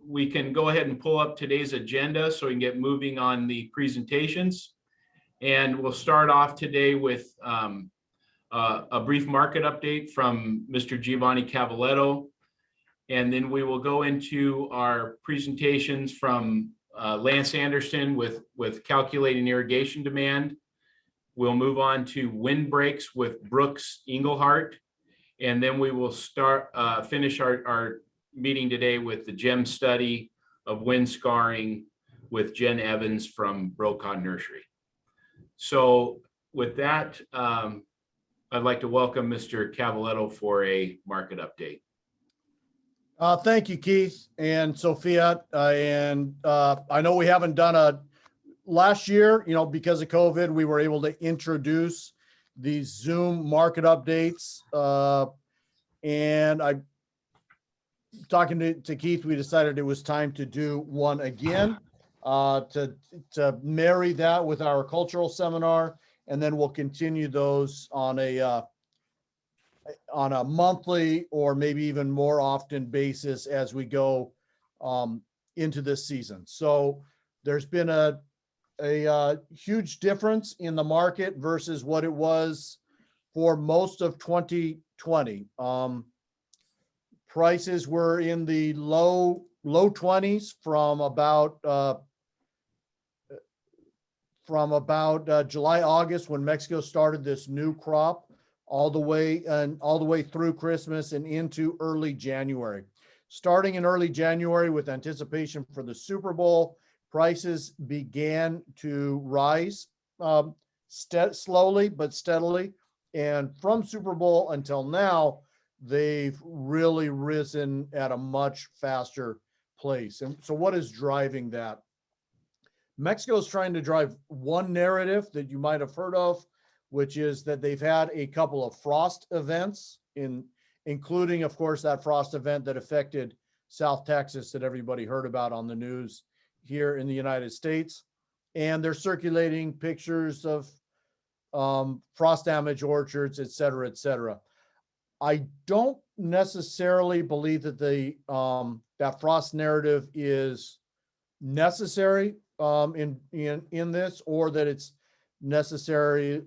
we can go ahead and pull up today's agenda so we can get moving on the presentations. And we'll start off today with a brief market update from Mr. Giovanni Cavaletto. And then we will go into our presentations from Lance Anderson with calculating irrigation demand. We'll move on to windbreaks with Brooks Engelhardt. And then we will finish our meeting today with the GEM study of wind scarring with Jenn Evans from Brokaw Nursery. So with that, I'd like to welcome Mr. Cavaletto for a market update. Thank you, Keith and Sophia. I know we haven't done last year, because of COVID, we were able to introduce these Zoom market updates. And talking to Keith, we decided it was time to do one again, to marry that with our cultural seminar. And then we'll continue those on a monthly or maybe even more often basis as we go into this season. So there's been a huge difference in the market versus what it was for most of 2020. Prices were in the low 20s from about July, August, when Mexico started this new crop, all the way through Christmas and into early January. Starting in early January with anticipation for the Super Bowl, prices began to rise slowly but steadily. And from Super Bowl until now, they've really risen at a much faster pace. And so what is driving that? Mexico is trying to drive one narrative that you might have heard of, which is that they've had a couple of frost events, including, of course, that frost event that affected South Texas that everybody heard about on the news here in the United States. And they're circulating pictures of frost damage orchards, et cetera, et cetera. I don't necessarily believe that that frost narrative is necessary in this, or that it's necessarily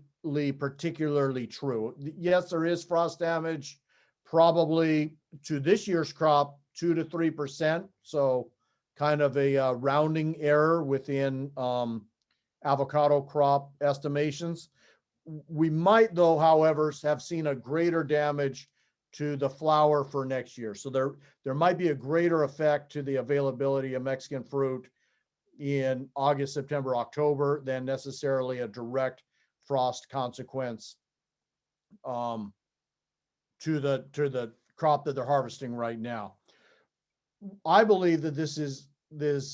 particularly true. Yes, there is frost damage, probably to this year's crop, 2 to 3%. So kind of a rounding error within avocado crop estimations. We might, though, however, have seen a greater damage to the flower for next year. So there might be a greater effect to the availability of Mexican fruit in August, September, October than necessarily a direct frost consequence to the crop that they're harvesting right now. I believe that this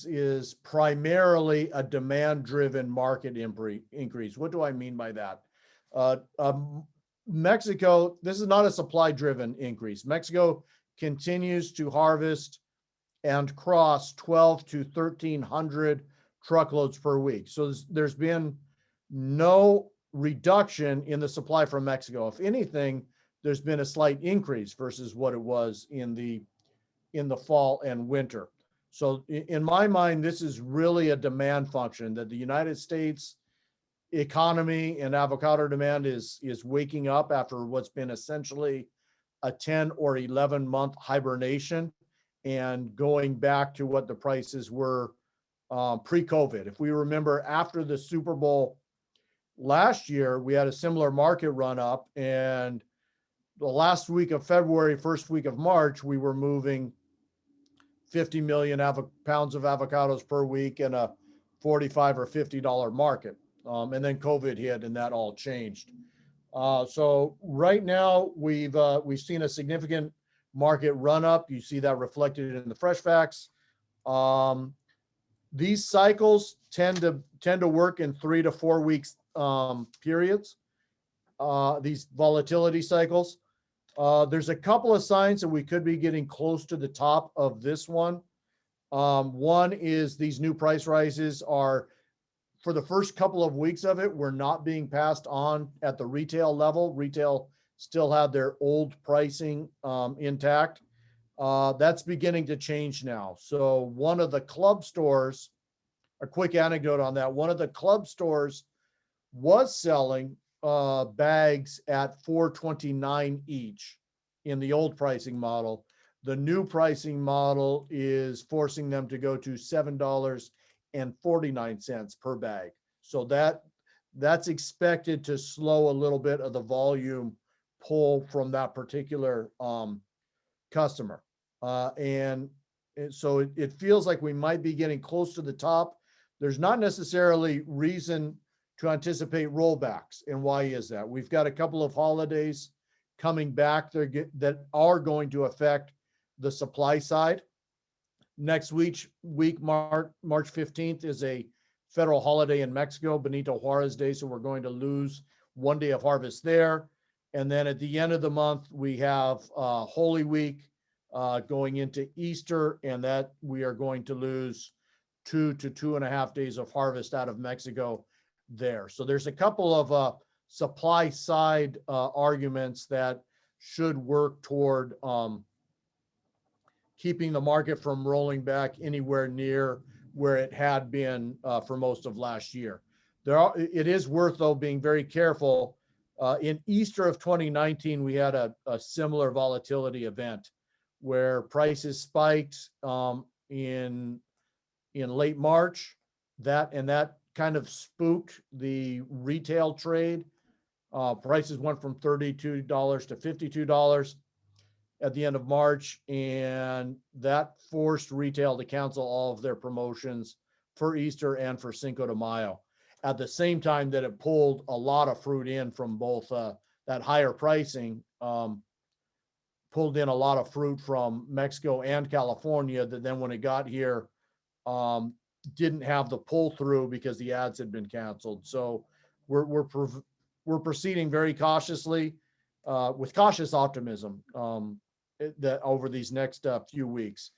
is primarily a demand-driven market increase. What do I mean by that? Mexico, this is not a supply-driven increase. Mexico continues to harvest and cross 12 to 1,300 truckloads per week. So there's been no reduction in the supply from Mexico. If anything, there's been a slight increase versus what it was in the fall and winter. So in my mind, this is really a demand function that the United States economy and avocado demand is waking up after what's been essentially a 10 or 11 month hibernation and going back to what the prices were pre-COVID. If we remember, after the Super Bowl last year, we had a similar market run up, and the last week of February, first week of March, we were moving 50 million pounds of avocados per week in a $45 or $50 market. And then COVID hit and that all changed. So right now we've seen a significant market run up. You see that reflected in the fresh facts. These cycles tend to work in 3 to 4 weeks periods. These volatility cycles. There's a couple of signs that we could be getting close to the top of this one. One is these new price rises are, for the first couple of weeks of it, were not being passed on at the retail level. Retail still had their old pricing intact. That's beginning to change now. So one of the club stores, a quick anecdote on that, one of the club stores was selling bags at $4.29 each in the old pricing model. The new pricing model is forcing them to go to $7.49 per bag. So that's expected to slow a little bit of the volume pull from that particular customer. And so it feels like we might be getting close to the top. There's not necessarily reason to anticipate rollbacks. And why is that? We've got a couple of holidays coming back that are going to affect the supply side. Next week, March 15th is a federal holiday in Mexico, Benito Juarez Day. So we're going to lose one day of harvest there. And then at the end of the month, we have Holy Week going into Easter, and that we are going to lose 2 to 2.5 days of harvest out of Mexico there. So there's a couple of supply side arguments that should work toward keeping the market from rolling back anywhere near where it had been for most of last year. It is worth, though, being very careful. In Easter of 2019, we had a similar volatility event where prices spiked in late March. That kind of spooked the retail trade. Prices went from $32 to $52 at the end of March, and that forced retail to cancel all of their promotions for Easter and for Cinco de Mayo. At the same time that it pulled a lot of fruit in from both that higher pricing, pulled in a lot of fruit from Mexico and California that then when it got here, didn't have the pull through because the ads had been canceled. So we're proceeding very cautiously with cautious optimism that over these next few weeks.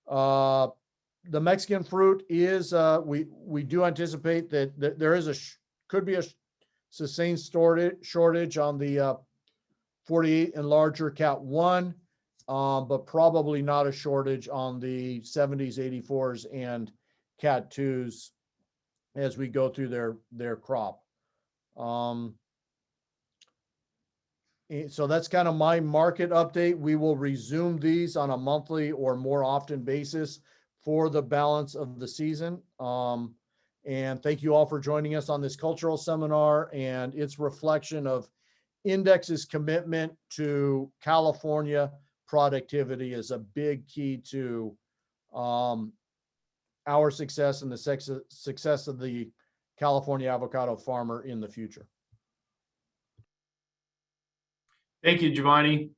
The Mexican fruit is we do anticipate that there is could be a sustained shortage on the 48 and larger Cat 1, but probably not a shortage on the 70s, 84s, and Cat 2s as we go through their crop. So that's kind of my market update. We will resume these on a monthly or more often basis for the balance of the season. And thank you all for joining us on this cultural seminar and its reflection of Index's commitment to California productivity is a big key to our success and the success of the California avocado farmer in the future. Thank you, Giovanni.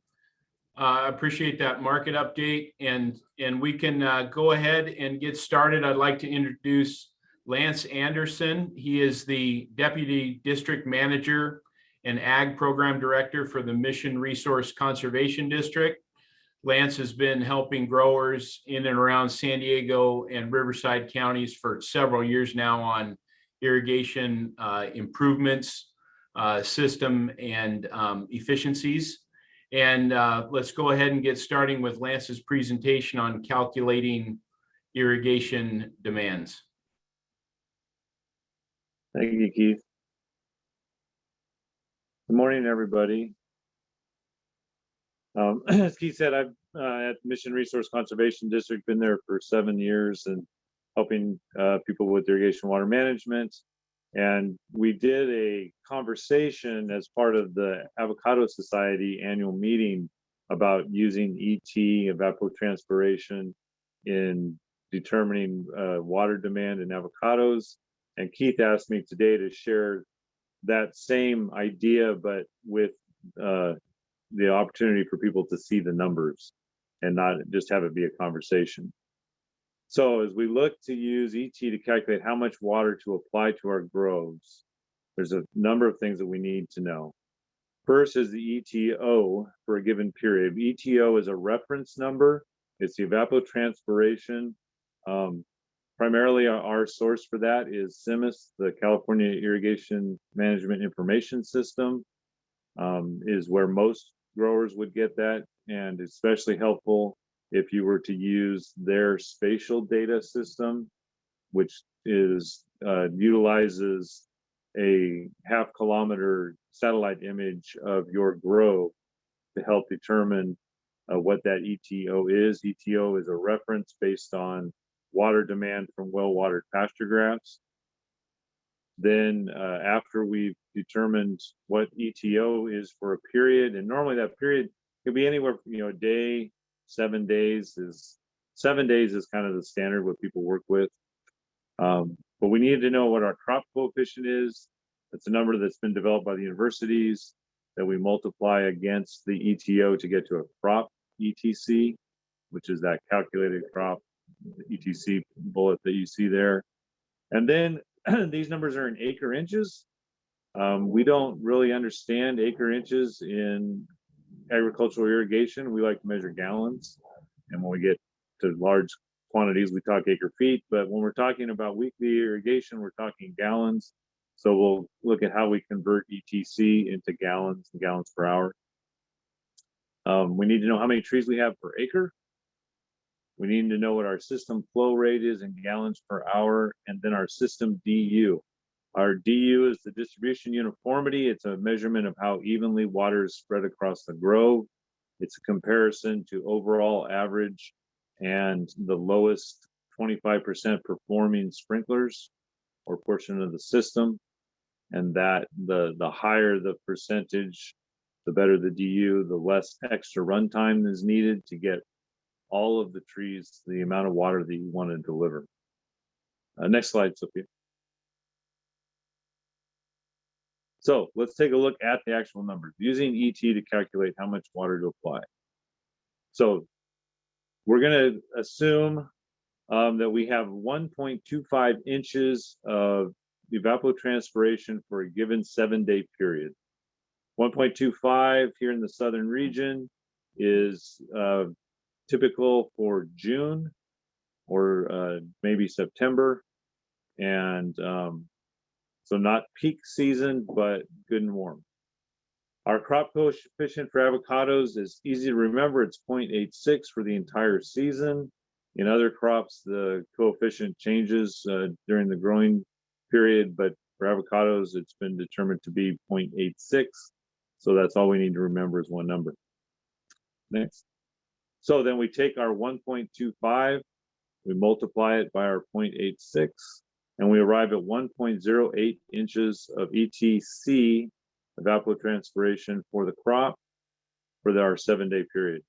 I appreciate that market update, and we can go ahead and get started. I'd like to introduce Lance Anderson. He is the Deputy District Manager and Ag Program Director for the Mission Resource Conservation District. Lance has been helping growers in and around San Diego and Riverside counties for several years now on irrigation improvements, system and efficiencies. And let's go ahead and get starting with Lance's presentation on calculating irrigation demands. Thank you, Keith. Good morning, everybody. As Keith said, I've at Mission Resource Conservation District, been there for 7 years and helping people with irrigation water management. And we did a conversation as part of the Avocado Society annual meeting about using ET, evapotranspiration, in determining water demand in avocados. And Keith asked me today to share that same idea, but with the opportunity for people to see the numbers and not just have it be a conversation. So as we look to use ET to calculate how much water to apply to our groves, there's a number of things that we need to know. First is the ETO for a given period. ETO is a reference number. It's the evapotranspiration. Primarily our source for that is CIMMYS, the California Irrigation Management Information System, is where most growers would get that, and especially helpful if you were to use their spatial data system, which is utilizes a half-kilometer satellite image of your grow to help determine what that ETO is. ETO is a reference based on water demand from well-watered pasture grass. Then after we've determined what ETO is for a period, and normally that period could be anywhere from, a day, 7 days is kind of the standard what people work with. But we need to know what our crop coefficient is. It's a number that's been developed by the universities that we multiply against the ETO to get to a crop ETC, which is that calculated crop ETC bullet that you see there. And then these numbers are in acre inches. We don't really understand acre inches in agricultural irrigation. We like to measure gallons. And when we get to large quantities, we talk acre feet. But when we're talking about weekly irrigation, we're talking gallons. So we'll look at how we convert ETC into gallons and gallons per hour. We need to know how many trees we have per acre. We need to know what our system flow rate is in gallons per hour, and then our system DU. Our DU is the distribution uniformity. It's a measurement of how evenly water is spread across the grove. It's a comparison to overall average and the lowest 25% performing sprinklers or portion of the system. And that the higher the percentage, the better the DU, the less extra runtime is needed to get all of the trees, the amount of water that you want to deliver. Next slide, Sophia. So let's take a look at the actual numbers using ET to calculate how much water to apply. So we're going to assume that we have 1.25 inches of evapotranspiration for a given 7-day period. 1.25 here in the southern region is typical for June or maybe September. And so not peak season, but good and warm. Our crop coefficient for avocados is easy to remember. It's 0.86 for the entire season. In other crops, the coefficient changes during the growing period, but for avocados, it's been determined to be 0.86. So that's all we need to remember is one number. Next. So then we take our 1.25, we multiply it by our 0.86, and we arrive at 1.08 inches of ETC, evapotranspiration, for the crop for our 7-day period.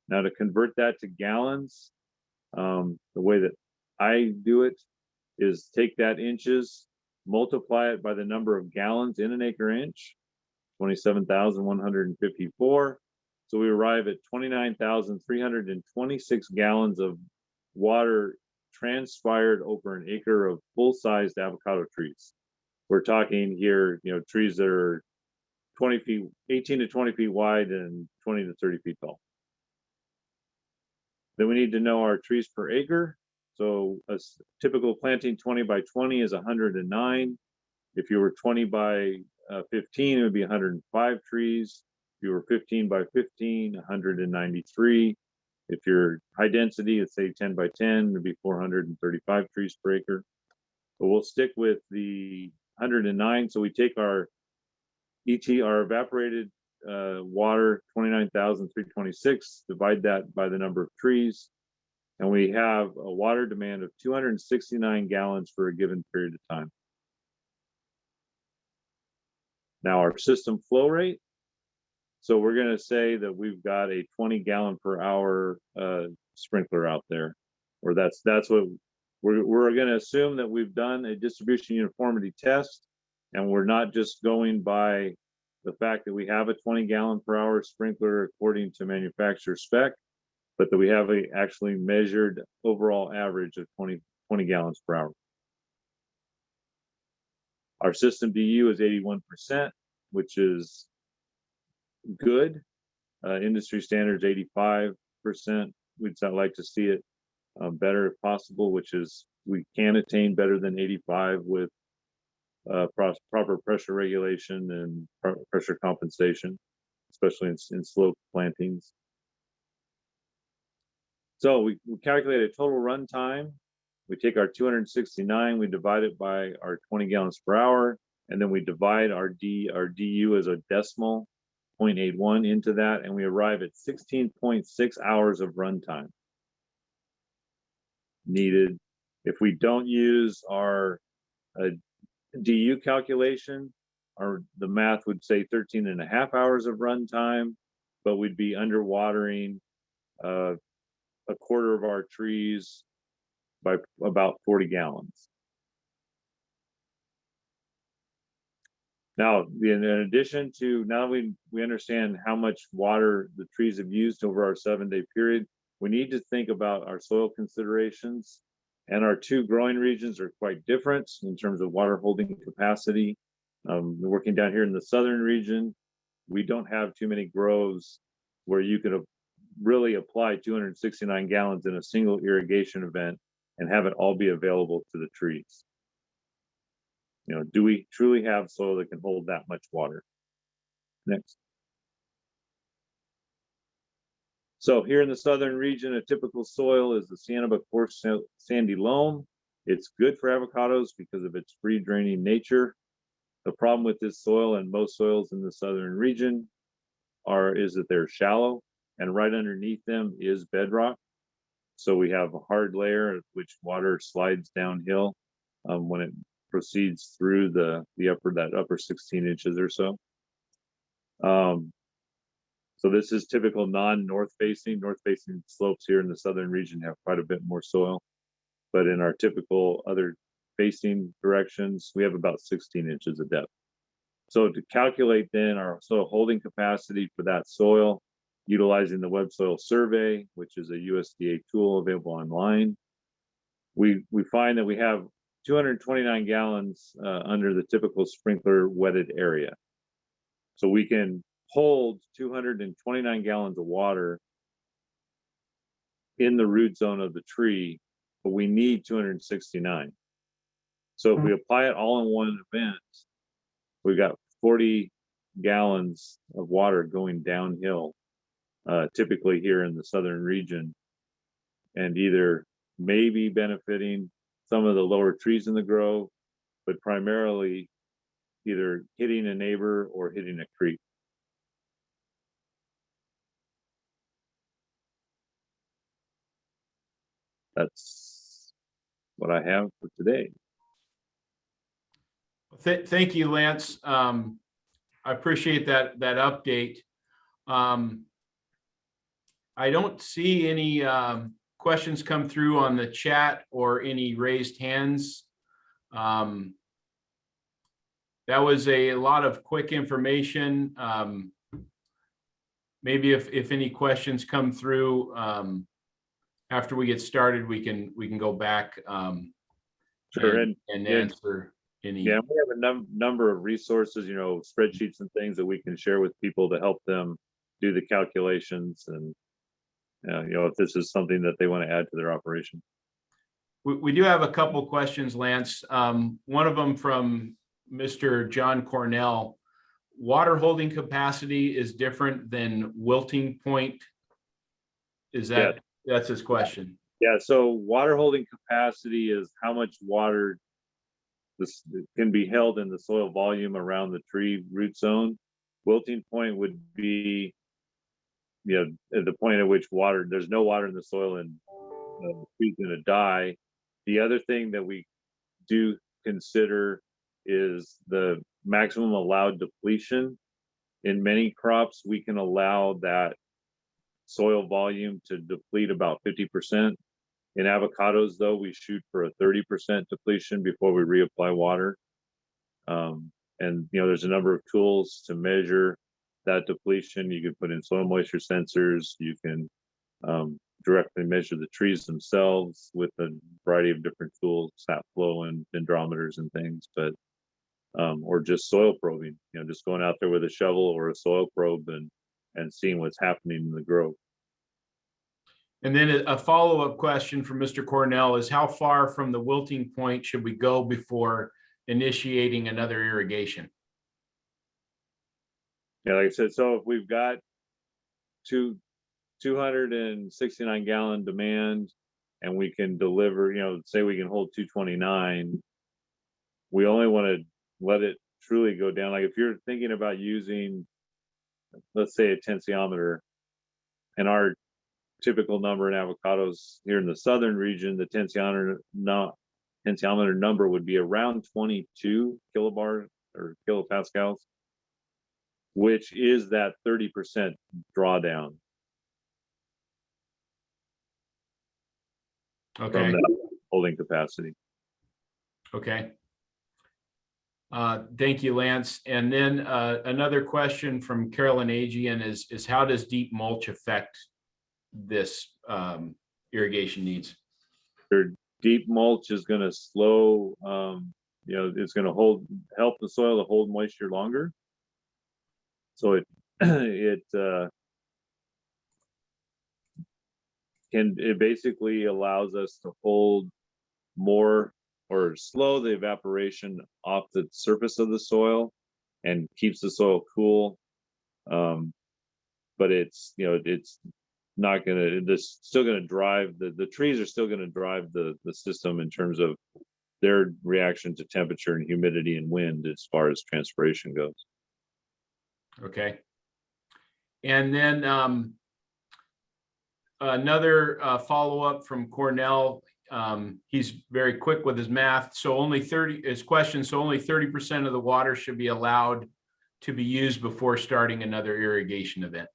Now to convert that to gallons, the way that I do it is take that inches, multiply it by the number of gallons in an acre inch, 27,154. So we arrive at 29,326 gallons of water transpired over an acre of full-sized avocado trees. We're talking here, trees that are 20 feet, 18 to 20 feet wide and 20 to 30 feet tall. Then we need to know our trees per acre. So a typical planting 20 by 20 is 109. If you were 20 by 15, it would be 105 trees. If you were 15 by 15, 193. If you're high density, let's say 10 by 10, it would be 435 trees per acre. But we'll stick with the 109. So we take our our evaporated water, 29,326, divide that by the number of trees, and we have a water demand of 269 gallons for a given period of time. Now our system flow rate. So we're going to say that we've got a 20 gallon per hour sprinkler out there, or that's what we're going to assume that we've done a distribution uniformity test, and we're not just going by the fact that we have a 20 gallon per hour sprinkler according to manufacturer spec, but that we have a actually measured overall average of 20 gallons per hour. Our system DU is 81%, which is good. Industry standards 85%. We'd like to see it better if possible, which is we can attain better than 85 with proper pressure regulation and pressure compensation, especially in slope plantings. So we calculate a total run time. We take our 269, we divide it by our 20 gallons per hour, and then we divide our DU as a decimal, 0.81 into that, and we arrive at 16.6 hours of runtime needed. If we don't use our DU calculation, the math would say 13 and a half hours of runtime, but we'd be underwatering a quarter of our trees by about 40 gallons. Now, in addition to, now we understand how much water the trees have used over our 7-day period, we need to think about our soil considerations. And our two growing regions are quite different in terms of water holding capacity. Working down here in the southern region, we don't have too many groves where you could really apply 269 gallons in a single irrigation event and have it all be available to the trees. You know, do we truly have soil that can hold that much water? Next. So here in the southern region, a typical soil is the Ciannamon coarse sandy loam. It's good for avocados because of its free draining nature. The problem with this soil and most soils in the southern region is that they're shallow, and right underneath them is bedrock. So we have a hard layer at which water slides downhill when it proceeds through that upper 16 inches or so. So this is typical non-north facing. North facing slopes here in the southern region have quite a bit more soil, but in our typical other facing directions, we have about 16 inches of depth. So to calculate then our soil holding capacity for that soil, utilizing the Web Soil Survey, which is a USDA tool available online, we find that we have 229 gallons under the typical sprinkler wetted area. So we can hold 229 gallons of water in the root zone of the tree, but we need 269. So if we apply it all in one event, we got 40 gallons of water going downhill, typically here in the southern region, and either maybe benefiting some of the lower trees in the grove, but primarily either hitting a neighbor or hitting a creek. That's what I have for today. Thank you, Lance. I appreciate that update. I don't see any questions come through on the chat or any raised hands. That was a lot of quick information. Maybe if any questions come through after we get started, we can go back Sure, and answer any. Yeah, we have a number of resources, you know, spreadsheets and things that we can share with people to help them do the calculations, and you know, if this is something that they want to add to their operation. We do have a couple questions, Lance. One of them from Mr. John Cornell. Water holding capacity is different than wilting point. Is that, that's his question? Yeah, so water holding capacity is how much water this can be held in the soil volume around the tree root zone. Wilting point would be, you know, at the point at which there's no water in the soil and the tree's going to die. The other thing that we do consider is the maximum allowed depletion. In many crops, we can allow that soil volume to deplete about 50%. In avocados, though, we shoot for a 30% depletion before we reapply water. And you know, there's a number of tools to measure that depletion. You can put in soil moisture sensors. You can directly measure the trees themselves with a variety of different tools, sap flow and dendrometers and things, but or just soil probing, you know, just going out there with a shovel or a soil probe and seeing what's happening in the grove. And then a follow-up question from Mr. Cornell is, how far from the wilting point should we go before initiating another irrigation? Yeah, like I said, so if we've got two 269 gallon demand and we can deliver, say we can hold 229, we only want to let it truly go down. Like if you're thinking about using, let's say, a tensiometer, and our typical number in avocados here in the southern region, the tensiometer number would be around 22 kilobars or kilopascals, which is that 30% drawdown Okay. from that holding capacity. Okay. Thank you, Lance. And then another question from Carolyn Agian is how does deep mulch affect this irrigation needs? Your deep mulch is going to slow, it's going to help the soil to hold moisture longer. So it basically allows us to hold more or slow the evaporation off the surface of the soil and keeps the soil cool. But it's not going to, still going to drive the trees are still going to drive the system in terms of their reaction to temperature and humidity and wind as far as transpiration goes. Okay. And then another follow-up from Cornell. He's very quick with his math. So only 30% of the water should be allowed to be used before starting another irrigation event.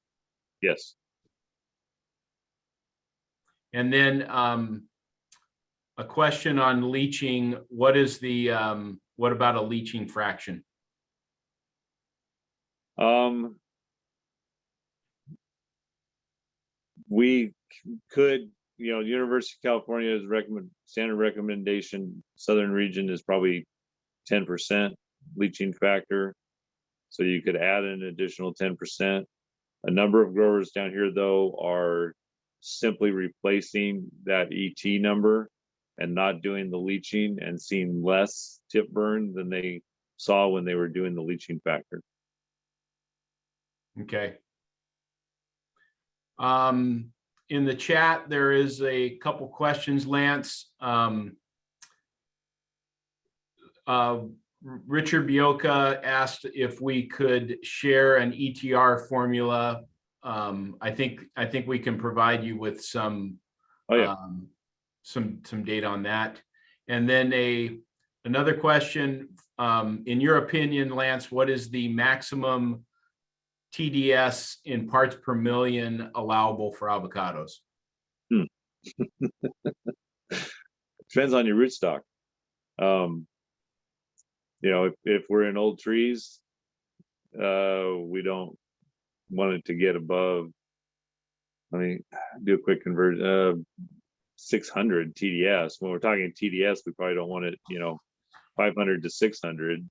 Yes. And then a question on leaching. What about a leaching fraction? We could, University of California's standard recommendation, southern region is probably 10% leaching factor. So you could add an additional 10%. A number of growers down here, though, are simply replacing that ET number and not doing the leaching and seeing less tip burn than they saw when they were doing the leaching factor. Okay. In the chat, there is a couple questions, Lance. Richard Bioka asked if we could share an ETR formula. I think we can provide you with some some data on that. And then another question, in your opinion, Lance, what is the maximum TDS in parts per million allowable for avocados? Depends on your rootstock. If we're in old trees, we don't want it to get above, let me do a quick conversion, 600 TDS. When we're talking TDS, we probably don't want it, 500 to 600.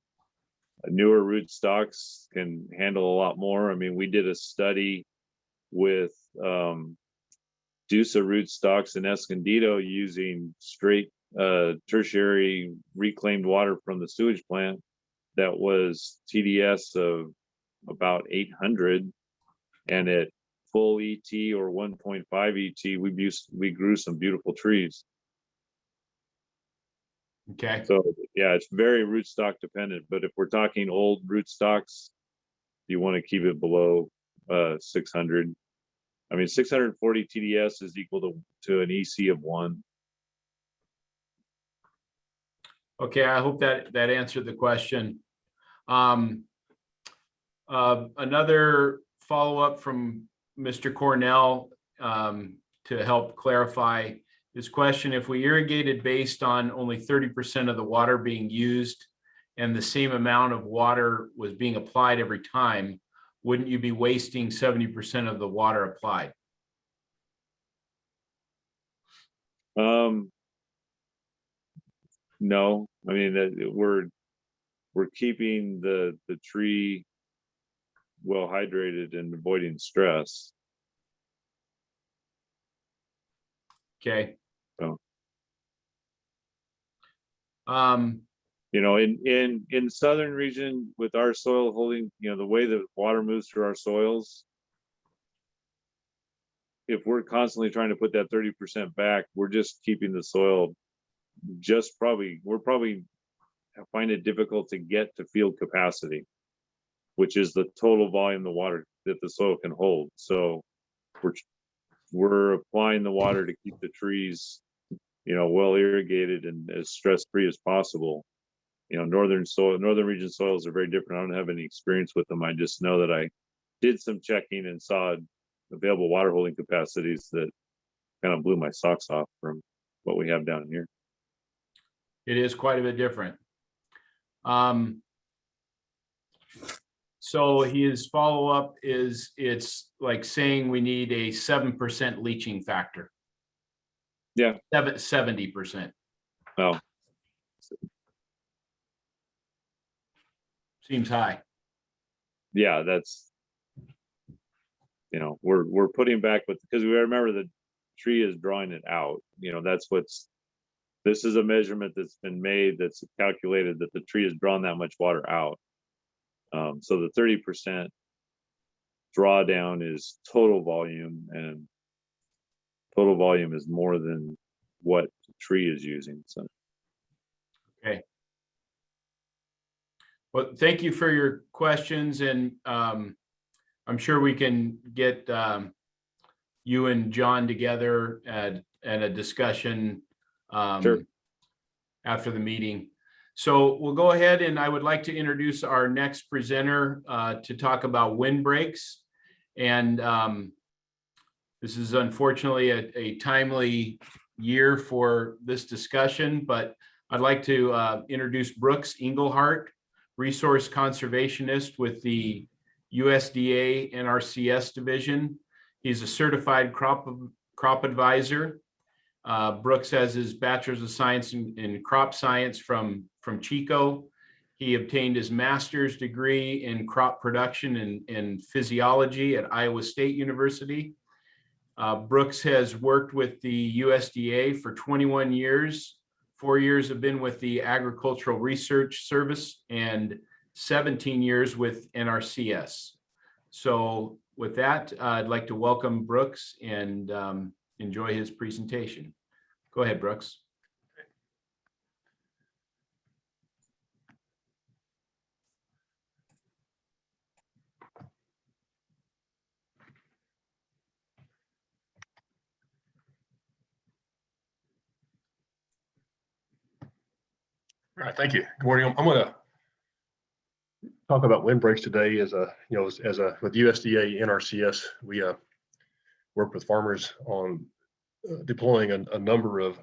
Newer rootstocks can handle a lot more. I mean, we did a study with Dusa rootstocks in Escondido using straight tertiary reclaimed water from the sewage plant that was TDS of about 800, and at full ET or 1.5 ET, we grew some beautiful trees. Okay. So yeah, it's very rootstock dependent, but if we're talking old rootstocks, you want to keep it below 600. I mean, 640 TDS is equal to an EC of 1. Okay, I hope that answered the question. Another follow-up from Mr. Cornell to help clarify this question. If we irrigated based on only 30% of the water being used and the same amount of water was being applied every time, wouldn't you be wasting 70% of the water applied? No, I mean, we're keeping the tree well hydrated and avoiding stress. Okay. So, in southern region with our soil holding, the way the water moves through our soils, if we're constantly trying to put that 30% back, we're just keeping the soil we're probably find it difficult to get to field capacity, which is the total volume of water that the soil can hold. So we're applying the water to keep the trees, well irrigated and as stress-free as possible. Northern region soils are very different. I don't have any experience with them. I just know that I did some checking and saw available water holding capacities that kind of blew my socks off from what we have down here. It is quite a bit different. So his follow-up is, it's like saying we need a 7% leaching factor. Yeah. 70%. Well, Seems high. yeah, that's, we're putting back because we remember the tree is drawing it out. This is a measurement that's been made, that's calculated that the tree has drawn that much water out. So the 30% drawdown is total volume, and total volume is more than what the tree is using. So, okay. Well, thank you for your questions, and I'm sure we can get you and John together at a discussion sure. After the meeting. So we'll go ahead, and I would like to introduce our next presenter to talk about windbreaks. And this is unfortunately a timely year for this discussion, but I'd like to introduce Brooks Engelhardt, resource conservationist with the USDA-NRCS division. He's a certified crop advisor. Brooks has his bachelor's of science in crop science from Chico. He obtained his master's degree in crop production and physiology at Iowa State University. Brooks has worked with the USDA for 21 years. 4 years have been with the Agricultural Research Service and 17 years with NRCS. So with that, I'd like to welcome Brooks and enjoy his presentation. Go ahead, Brooks. All right, thank you. Good morning. I'm going to talk about windbreaks today. With USDA-NRCS, we work with farmers on deploying a number of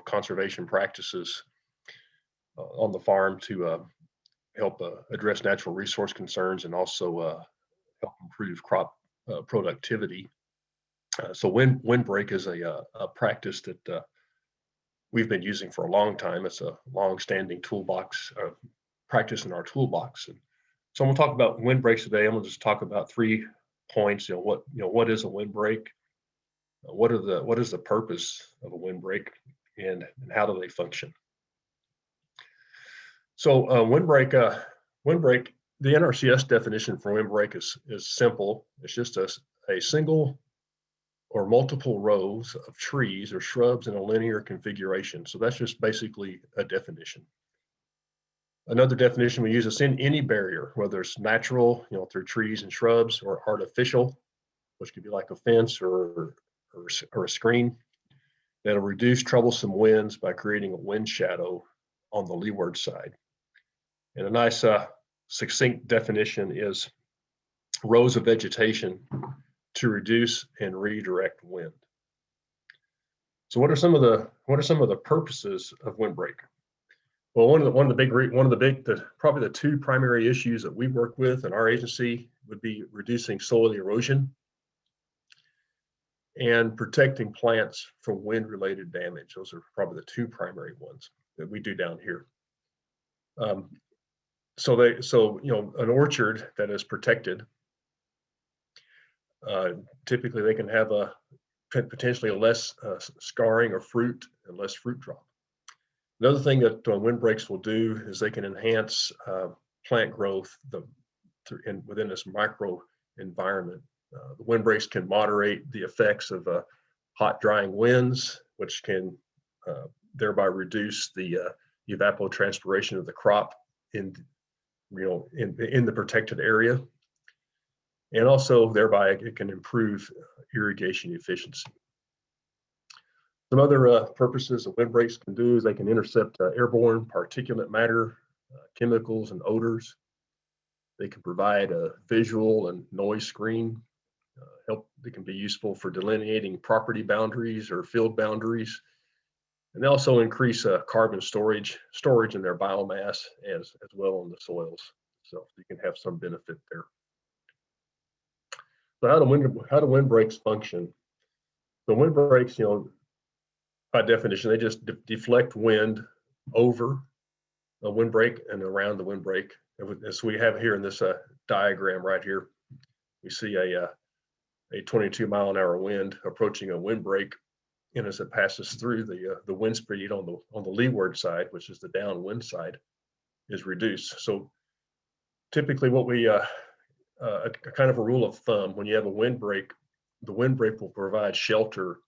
conservation practices on the farm to help address natural resource concerns and also help improve crop productivity. So windbreak is a practice that we've been using for a long time. It's a long-standing toolbox practice in our toolbox. And so I'm going to talk about windbreaks today. I'm going to just talk about 3 points. What is a windbreak? What is the purpose of a windbreak, and how do they function? So windbreak, the NRCS definition for windbreak is simple. It's just a single or multiple rows of trees or shrubs in a linear configuration. So that's just basically a definition. Another definition we use is in any barrier, whether it's natural, through trees and shrubs, or artificial, which could be like a fence or a screen, that'll reduce troublesome winds by creating a wind shadow on the leeward side. And a nice succinct definition is rows of vegetation to reduce and redirect wind. So what are some of the purposes of windbreak? Well, probably the 2 primary issues that we work with in our agency would be reducing soil erosion and protecting plants from wind-related damage. Those are probably the 2 primary ones that we do down here. So an orchard that is protected, typically they can have potentially less scarring of fruit and less fruit drop. Another thing that windbreaks will do is they can enhance plant growth within this micro environment The windbreaks can moderate the effects of hot drying winds, which can thereby reduce the evapotranspiration of the crop in the protected area. And also thereby it can improve irrigation efficiency. Some other purposes that windbreaks can do is they can intercept airborne particulate matter, chemicals and odors. They can provide a visual and noise screen. They can be useful for delineating property boundaries or field boundaries. And they also increase carbon storage in their biomass as well in the soils. So you can have some benefit there. So how do windbreaks function? So windbreaks, by definition, they just deflect wind over a windbreak and around the windbreak. As we have here in this diagram right here, we see a 22-mile-an-hour wind approaching a windbreak, and as it passes through, the wind speed on the leeward side, which is the downwind side, is reduced. So typically, what we a kind of a rule of thumb, when you have a windbreak, the windbreak will provide shelter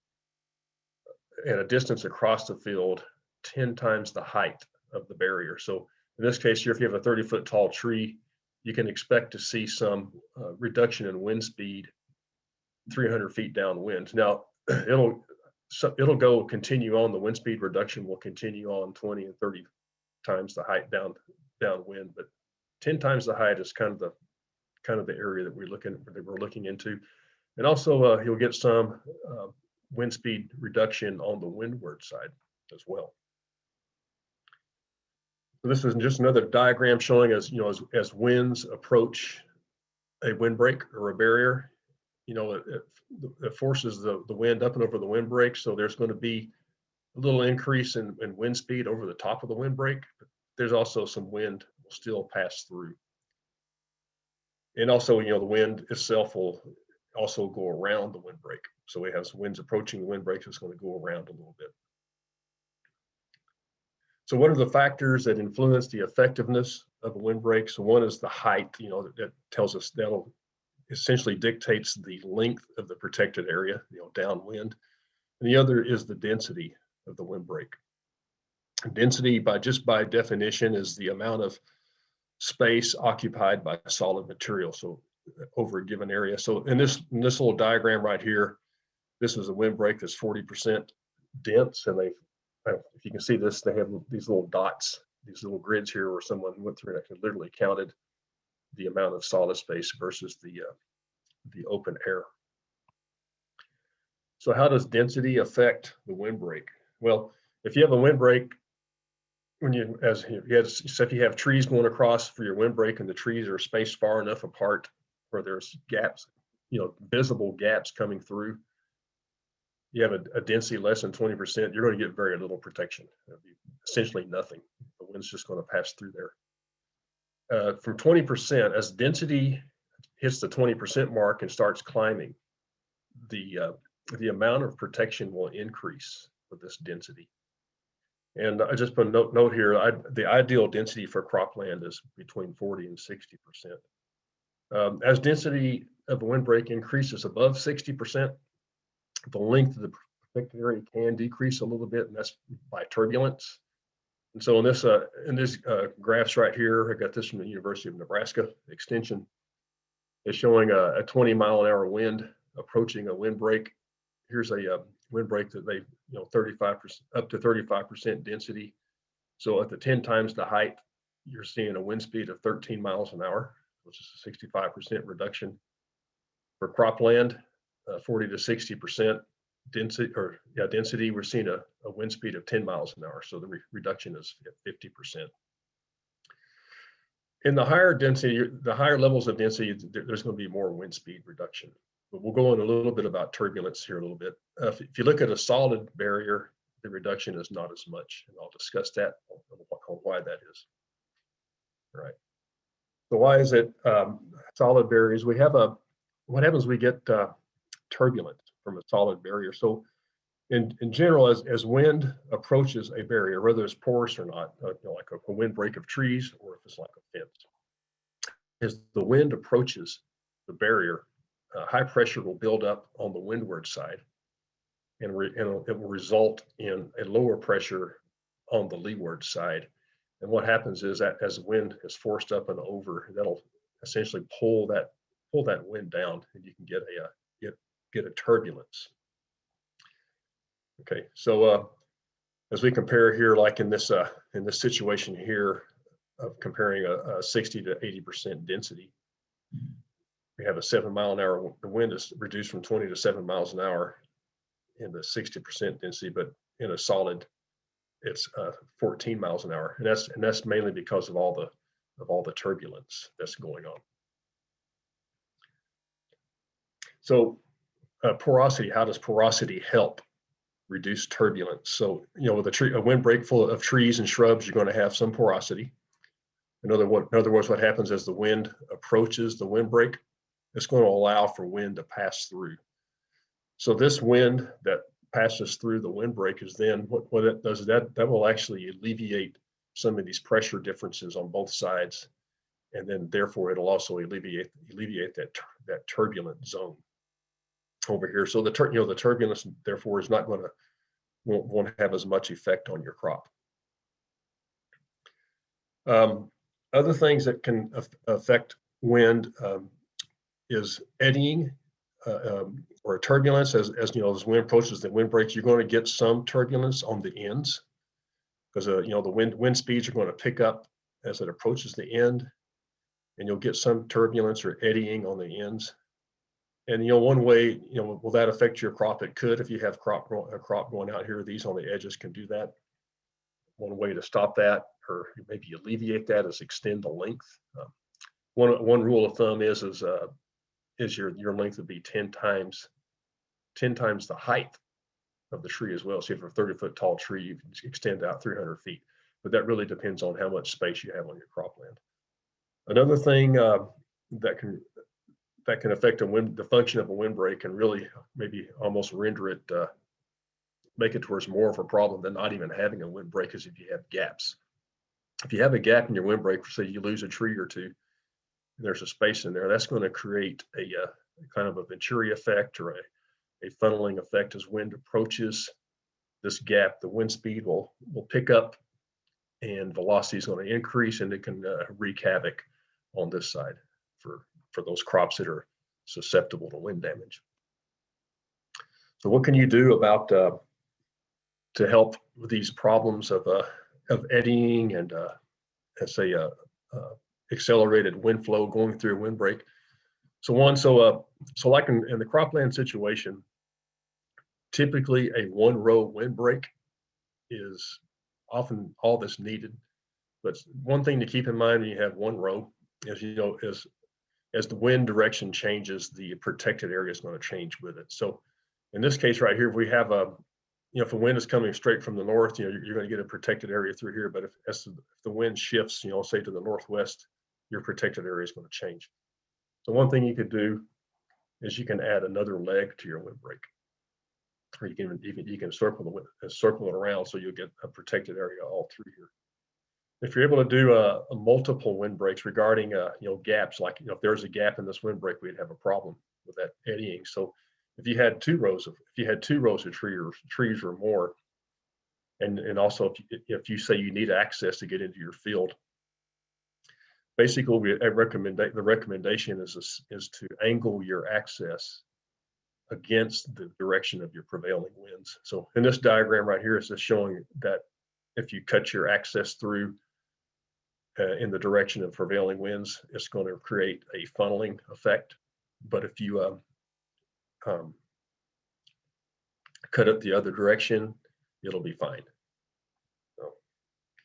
at a distance across the field 10 times the height of the barrier. So in this case here, if you have a 30-foot tall tree, you can expect to see some reduction in wind speed 300 feet downwind. Now, it'll continue on, the wind speed reduction will continue on 20 and 30 times the height downwind, but 10 times the height is kind of the area that we're looking into. And also you'll get some wind speed reduction on the windward side as well. So this is just another diagram showing as winds approach a windbreak or a barrier, it forces the wind up and over the windbreak. So there's going to be a little increase in wind speed over the top of the windbreak, but there's also some wind will still pass through. And also, the wind itself will also go around the windbreak. So we have some winds approaching the windbreak that's going to go around a little bit. So what are the factors that influence the effectiveness of a windbreak? So one is the height, that tells us that'll essentially dictates the length of the protected area, downwind. And the other is the density of the windbreak. Density, by definition, is the amount of space occupied by solid material, so over a given area. So in this little diagram right here, this is a windbreak that's 40% dense, and if you can see this, they have these little dots, these little grids here where someone went through and literally counted the amount of solid space versus the open air. So how does density affect the windbreak? Well, if you have a windbreak, if you have trees going across for your windbreak and the trees are spaced far enough apart where there's gaps, visible gaps coming through, you have a density less than 20%, you're going to get very little protection. It'll be essentially nothing. The wind's just going to pass through there. From 20%, as density hits the 20% mark and starts climbing, the amount of protection will increase with this density. And I just put a note here, the ideal density for cropland is between 40 and 60%. As density of a windbreak increases above 60%, the length of the protected area can decrease a little bit, and that's by turbulence. And so in this graphs right here, I got this from the University of Nebraska Extension, is showing a 20-mile-an-hour wind approaching a windbreak. Here's a windbreak that they, 35% up to 35% density. So at the 10 times the height, you're seeing a wind speed of 13 miles an hour, which is a 65% reduction. For cropland, 40 to 60% density, we're seeing a wind speed of 10 miles an hour. So the reduction is 50%. In the higher density, the higher levels of density, there's going to be more wind speed reduction. But we'll go on a little bit about turbulence here a little bit. If you look at a solid barrier, the reduction is not as much, and I'll discuss that on why that is. All right. So why is it solid barriers? We have what happens? We get turbulence from a solid barrier. So in general, as wind approaches a barrier, whether it's porous or not, like a windbreak of trees, or if it's like a fence, as the wind approaches the barrier, high pressure will build up on the windward side, and it will result in a lower pressure on the leeward side. And what happens is that as the wind is forced up and over, that'll essentially pull that wind down, and you can get a turbulence. Okay, so as we compare here, like in this situation here of comparing a 60 to 80% density, we have a 7 mile an hour. The wind is reduced from 20 to 7 miles an hour in the 60% density, but in a solid, it's 14 miles an hour, and that's mainly because of all the turbulence that's going on. So porosity, how does porosity help reduce turbulence? So, with a windbreak full of trees and shrubs, you're going to have some porosity. In other words, what happens as the wind approaches the windbreak, it's going to allow for wind to pass through. So this wind that passes through the windbreak is then what it does is that will actually alleviate some of these pressure differences on both sides, and then therefore it'll also alleviate that turbulent zone over here. So the turbulence therefore is not going to won't have as much effect on your crop. Other things that can affect wind is eddying or turbulence. As as wind approaches the windbreak, you're going to get some turbulence on the ends, because the wind speeds are going to pick up as it approaches the end, and you'll get some turbulence or eddying on the ends. And one way, will that affect your crop? It could. If you have a crop going out here, these on the edges can do that. One way to stop that, or maybe alleviate that, is extend the length. One rule of thumb is your length would be 10 times the height of the tree as well. So if you have a 30-foot tall tree, you can extend out 300 feet. But that really depends on how much space you have on your cropland. Another thing that can affect the function of a windbreak, and really maybe almost render it, make it towards more of a problem than not even having a windbreak, is if you have gaps. If you have a gap in your windbreak, say you lose a tree or two, and there's a space in there, that's going to create a kind of a Venturi effect, or a funneling effect. As wind approaches this gap, the wind speed will pick up, and velocity is going to increase, and it can wreak havoc on this side for those crops that are susceptible to wind damage. So what can you do about to help with these problems of eddying and let's say accelerated wind flow going through a windbreak? So like in the cropland situation, typically a one-row windbreak is often all that's needed. But one thing to keep in mind when you have one row is, as the wind direction changes, the protected area is going to change with it. So in this case right here, if we have if the wind is coming straight from the north, you're going to get a protected area through here. But if the wind shifts, say to the northwest, your protected area is going to change. So one thing you could do is you can add another leg to your windbreak, or you can circle it around, so you'll get a protected area all through here. If you're able to do a multiple windbreaks regarding gaps, like if there's a gap in this windbreak, we'd have a problem with that eddying. So if you had two rows of trees or more, and also if you say you need access to get into your field, basically the recommendation is to angle your access against the direction of your prevailing winds. So in this diagram right here, it's just showing that if you cut your access through in the direction of prevailing winds, it's going to create a funneling effect. But if you cut it the other direction, it'll be fine. So,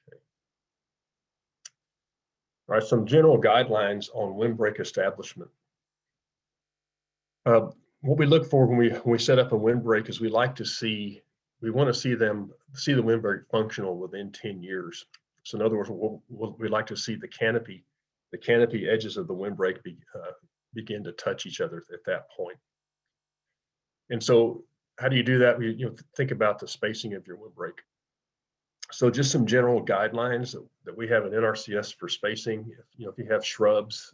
okay. All right, some general guidelines on windbreak establishment. What we look for when we set up a windbreak is we want to see the windbreak functional within 10 years. So in other words, we like to see the canopy edges of the windbreak begin to touch each other at that point. And so how do you do that? You think about the spacing of your windbreak. So just some general guidelines that we have in NRCS for spacing. If you have shrubs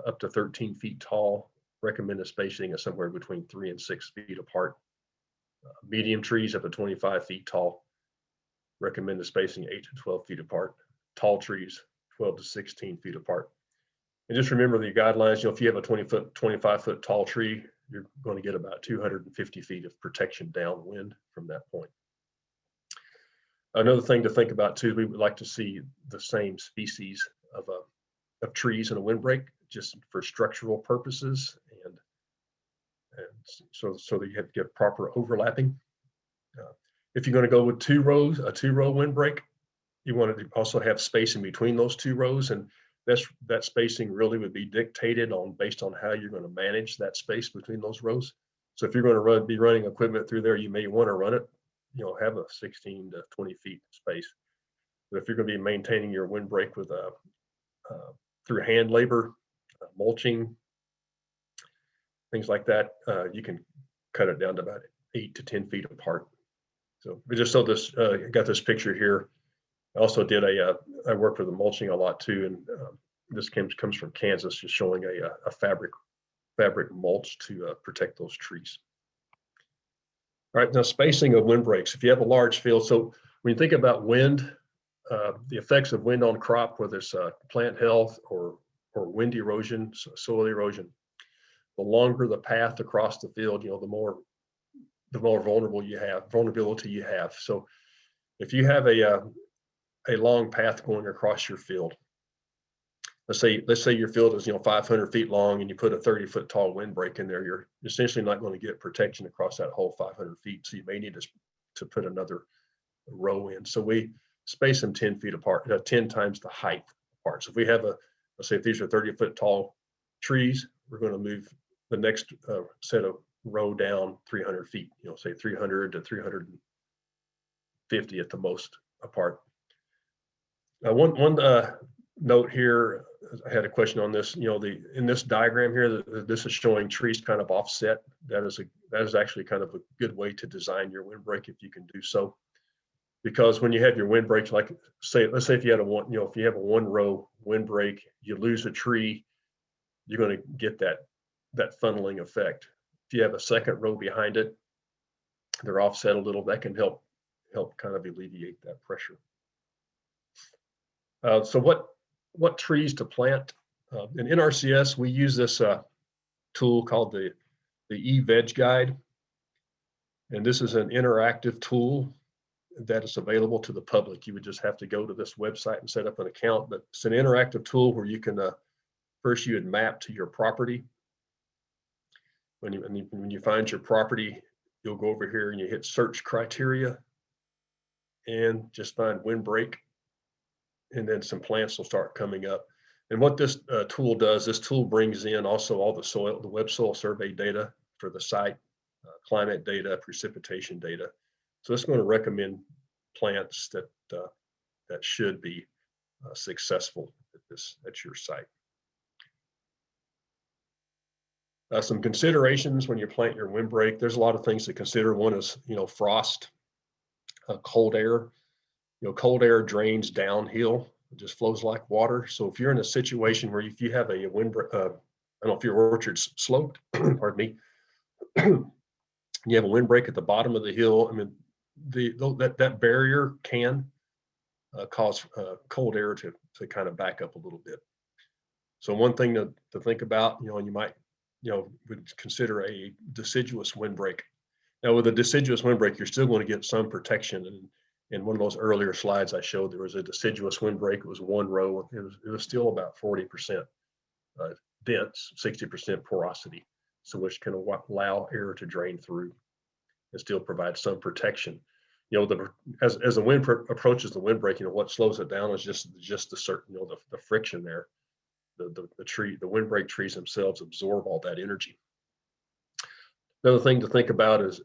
up to 13 feet tall, recommended spacing is somewhere between 3 and 6 feet apart. Medium trees up to 25 feet tall, recommended spacing 8 to 12 feet apart. Tall trees 12 to 16 feet apart. And just remember the guidelines, if you have a 25-foot tall tree, you're going to get about 250 feet of protection downwind from that point. Another thing to think about too, we would like to see the same species of trees in a windbreak, just for structural purposes, and so that you have to get proper overlapping. If you're going to go with 2 rows, a 2-row windbreak, you want to also have space in between those 2 rows, and that spacing really would be dictated based on how you're going to manage that space between those rows. So if you're going to be running equipment through there, you may want to run it, have a 16 to 20 feet space. But if you're going to be maintaining your windbreak with through hand labor, mulching, things like that, you can cut it down to about 8 to 10 feet apart. So we just saw this, got this picture here. I also did I worked with the mulching a lot too, and this comes from Kansas, just showing a fabric mulch to protect those trees. All right, now spacing of windbreaks. If you have a large field, so when you think about wind, the effects of wind on crop, whether it's plant health or wind erosion, soil erosion, the longer the path across the field, the more vulnerability you have. So if you have a long path going across your field, let's say your field is 500 feet long, and you put a 30-foot tall windbreak in there, you're essentially not going to get protection across that whole 500 feet. So you may need to put another row in. So we space them 10 feet apart, 10 times the height apart. So if we have let's say if these are 30-foot tall trees, we're going to move the next set of row down 300 feet, say 300 to 350 at the most apart. One note here, I had a question on this. In this diagram here, this is showing trees kind of offset. That is actually kind of a good way to design your windbreak if you can do so. Because when you have your windbreak, like let's say if you had if you have a 1-row windbreak, you lose a tree, you're going to get that funneling effect. If you have a second row behind it, they're offset a little. That can help kind of alleviate that pressure. So what trees to plant? In NRCS, we use this tool called the E-Veg Guide. And this is an interactive tool that is available to the public. You would just have to go to this website and set up an account, but it's an interactive tool where you can, first you would map to your property. When you find your property, you'll go over here and you hit search criteria and just find windbreak, and then some plants will start coming up. And what this tool does, this tool brings in also all the web soil survey data for the site, climate data, precipitation data. So it's going to recommend plants that should be successful at your site. Some considerations when you plant your windbreak. There's a lot of things to consider. One is, frost, cold air. Cold air drains downhill. It just flows like water. So if you're in a situation where if you have a windbreak, I don't know if your orchard's sloped, pardon me, you have a windbreak at the bottom of the hill. I mean, that barrier can cause cold air to kind of back up a little bit. So one thing to think about, and you might, would consider a deciduous windbreak. Now with a deciduous windbreak, you're still going to get some protection. And in one of those earlier slides I showed, there was a deciduous windbreak. It was 1 row. It was still about 40% dense, 60% porosity, so which can allow air to drain through and still provide some protection. As the wind approaches the windbreak, what slows it down is just the certain, the friction there. The windbreak trees themselves absorb all that energy. Another thing to think about is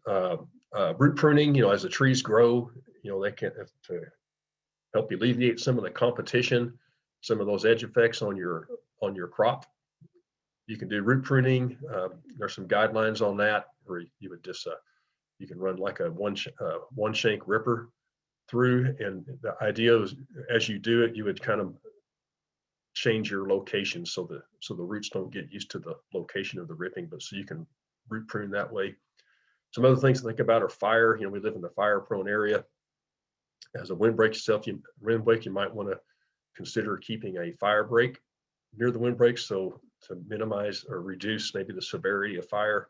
root pruning. As the trees grow, they can to help alleviate some of the competition, some of those edge effects on your crop. You can do root pruning. There's some guidelines on that, where you would just you can run like a one shank ripper through, and the idea is as you do it, you would kind of change your location so the roots don't get used to the location of the ripping, but so you can root prune that way. Some other things to think about are fire. We live in a fire-prone area. As a windbreak you might want to consider keeping a fire break near the windbreak, so to minimize or reduce maybe the severity of fire,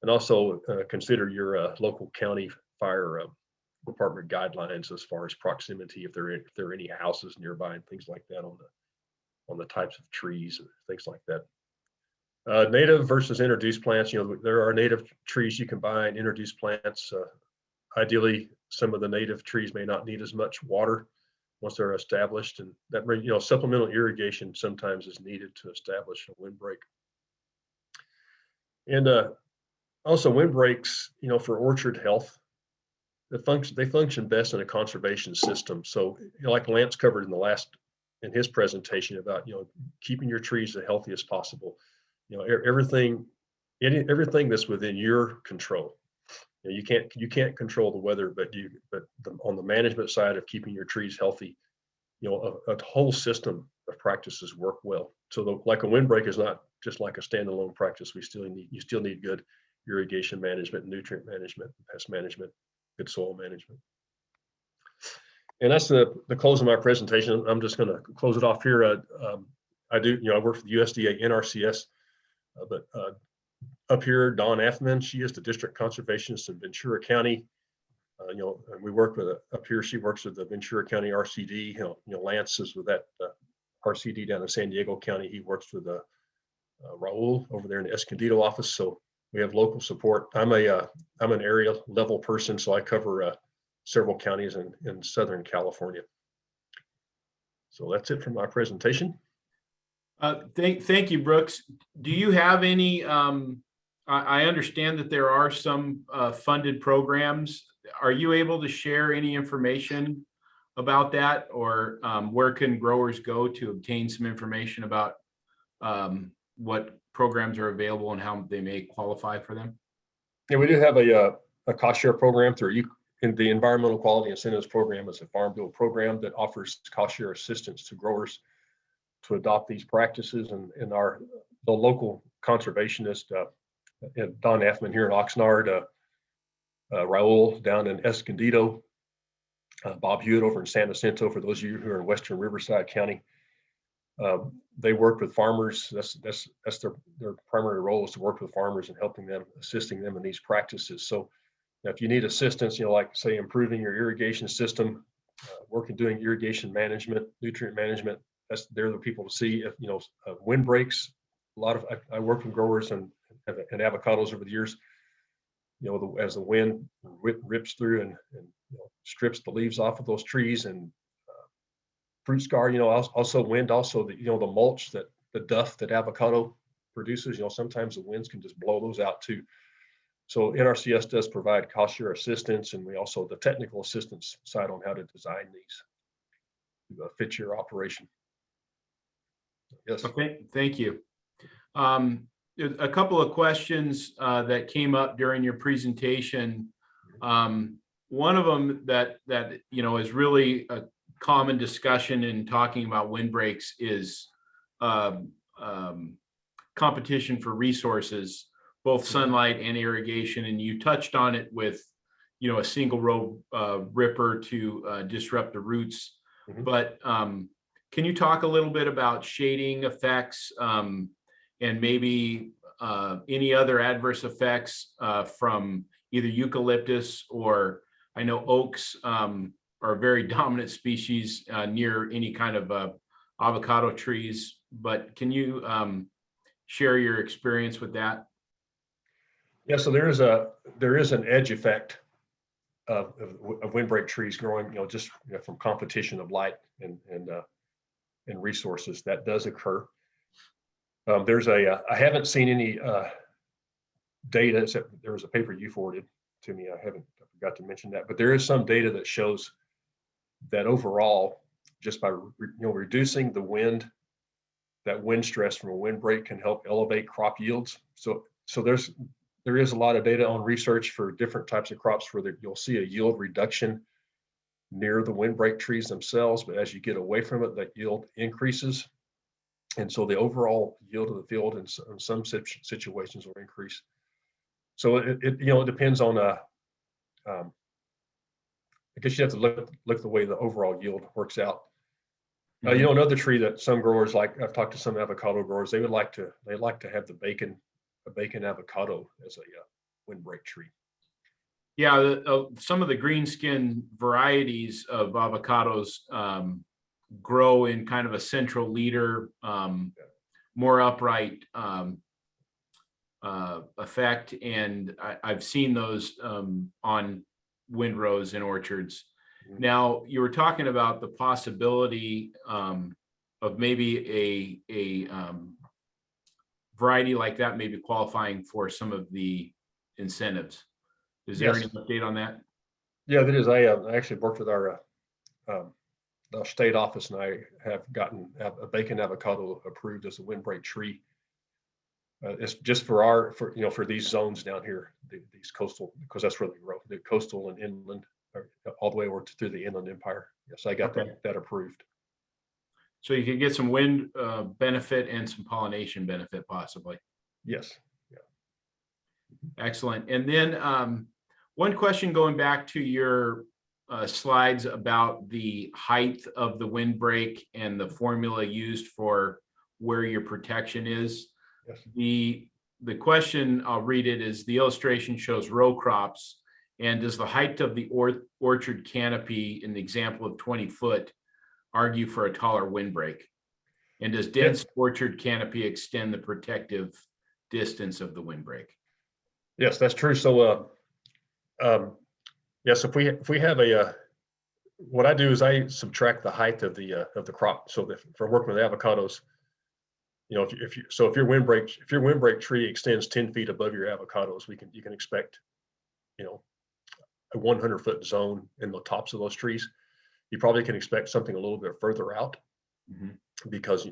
and also consider your local county fire department guidelines as far as proximity, if there are any houses nearby and things like that on the types of trees and things like that. Native versus introduced plants. There are native trees you can buy and introduced plants. Ideally, some of the native trees may not need as much water once they're established, and that supplemental irrigation sometimes is needed to establish a windbreak. And also windbreaks, for orchard health, they function best in a conservation system. So, like Lance covered in his presentation about keeping your trees the healthiest possible. Everything that's within your control. You can't control the weather, but on the management side of keeping your trees healthy, a whole system of practices work well. So like a windbreak is not just like a standalone practice. You still need good irrigation management, nutrient management, pest management, good soil management. And that's the close of my presentation. I'm just going to close it off here. I work for the USDA-NRCS, but up here, Dawn Affman, she is the district conservationist in Ventura County. And we work with up here. She works with the Ventura County RCD. Lance is with that RCD down in San Diego County. He works with Raul over there in the Escondido office. So we have local support. I'm an area level person, so I cover several counties in Southern California. So that's it for my presentation. Thank you, Brooks. Do you have any? I understand that there are some funded programs. Are you able to share any information about that, or where can growers go to obtain some information about what programs are available and how they may qualify for them? Yeah, we do have a cost share program through in the Environmental Quality Incentives Program. Is a farm bill program that offers cost share assistance to growers to adopt these practices, and the local conservationist, Don Affman here in Oxnard, Raul down in Escondido, Bob Hewitt over in San Jacinto, for those of you who are in Western Riverside County. They work with farmers. That's their primary role, is to work with farmers and helping them, assisting them in these practices. So if you need assistance, like say improving your irrigation system, doing irrigation management, nutrient management, they're the people to see. If windbreaks, I work with growers and avocados over the years. As the wind rips through and strips the leaves off of those trees, and fruit scar, also wind, also the mulch, that the duff that avocado produces, sometimes the winds can just blow those out too. So NRCS does provide cost share assistance, and we also the technical assistance side on how to design these to fit your operation. Yes. Okay, thank you. A couple of questions that came up during your presentation. One of them that is really a common discussion in talking about windbreaks is competition for resources, both sunlight and irrigation. And you touched on it with, a single row ripper to disrupt the roots. Mm-hmm. But can you talk a little bit about shading effects and maybe any other adverse effects from either eucalyptus, or I know oaks are very dominant species near any kind of avocado trees, but can you share your experience with that? Yeah, so there is an edge effect of windbreak trees growing, just from competition of light and resources that does occur. I haven't seen any data, except there was a paper you forwarded to me. I forgot to mention that, but there is some data that shows that overall, just by reducing the wind, that wind stress from a windbreak can help elevate crop yields. So there is a lot of data on research for different types of crops where you'll see a yield reduction near the windbreak trees themselves, but as you get away from it, that yield increases. And so the overall yield of the field in some situations will increase. So it depends on I guess you have to look the way the overall yield works out. Another tree that some growers like, I've talked to some avocado growers, they like to have a bacon avocado as a windbreak tree. Yeah, some of the green skin varieties of avocados grow in kind of a central leader, more upright effect, and I've seen those on windrows in orchards. Now, you were talking about the possibility of maybe a variety like that maybe qualifying for some of the incentives. Is there any update on that? Yeah, there is. I actually worked with our state office, and I have gotten a bacon avocado approved as a windbreak tree. It's just for these zones down here, these coastal, because that's where they grow, the coastal and inland, all the way over through the Inland Empire. Yes, I got that approved. So you could get some wind benefit and some pollination benefit possibly. Yes. Excellent. And then one question going back to your slides about the height of the windbreak and the formula used for where your protection is. Yes. The question, I'll read it, is the illustration shows row crops, and does the height of the orchard canopy in the example of 20 foot argue for a taller windbreak? And does dense orchard canopy extend the protective distance of the windbreak? Yes, that's true. So yes, if we have what I do is I subtract the height of the crop. So if I'm working with avocados, if your windbreak tree extends 10 feet above your avocados, you can expect a 100-foot zone in the tops of those trees. You probably can expect something a little bit further out, because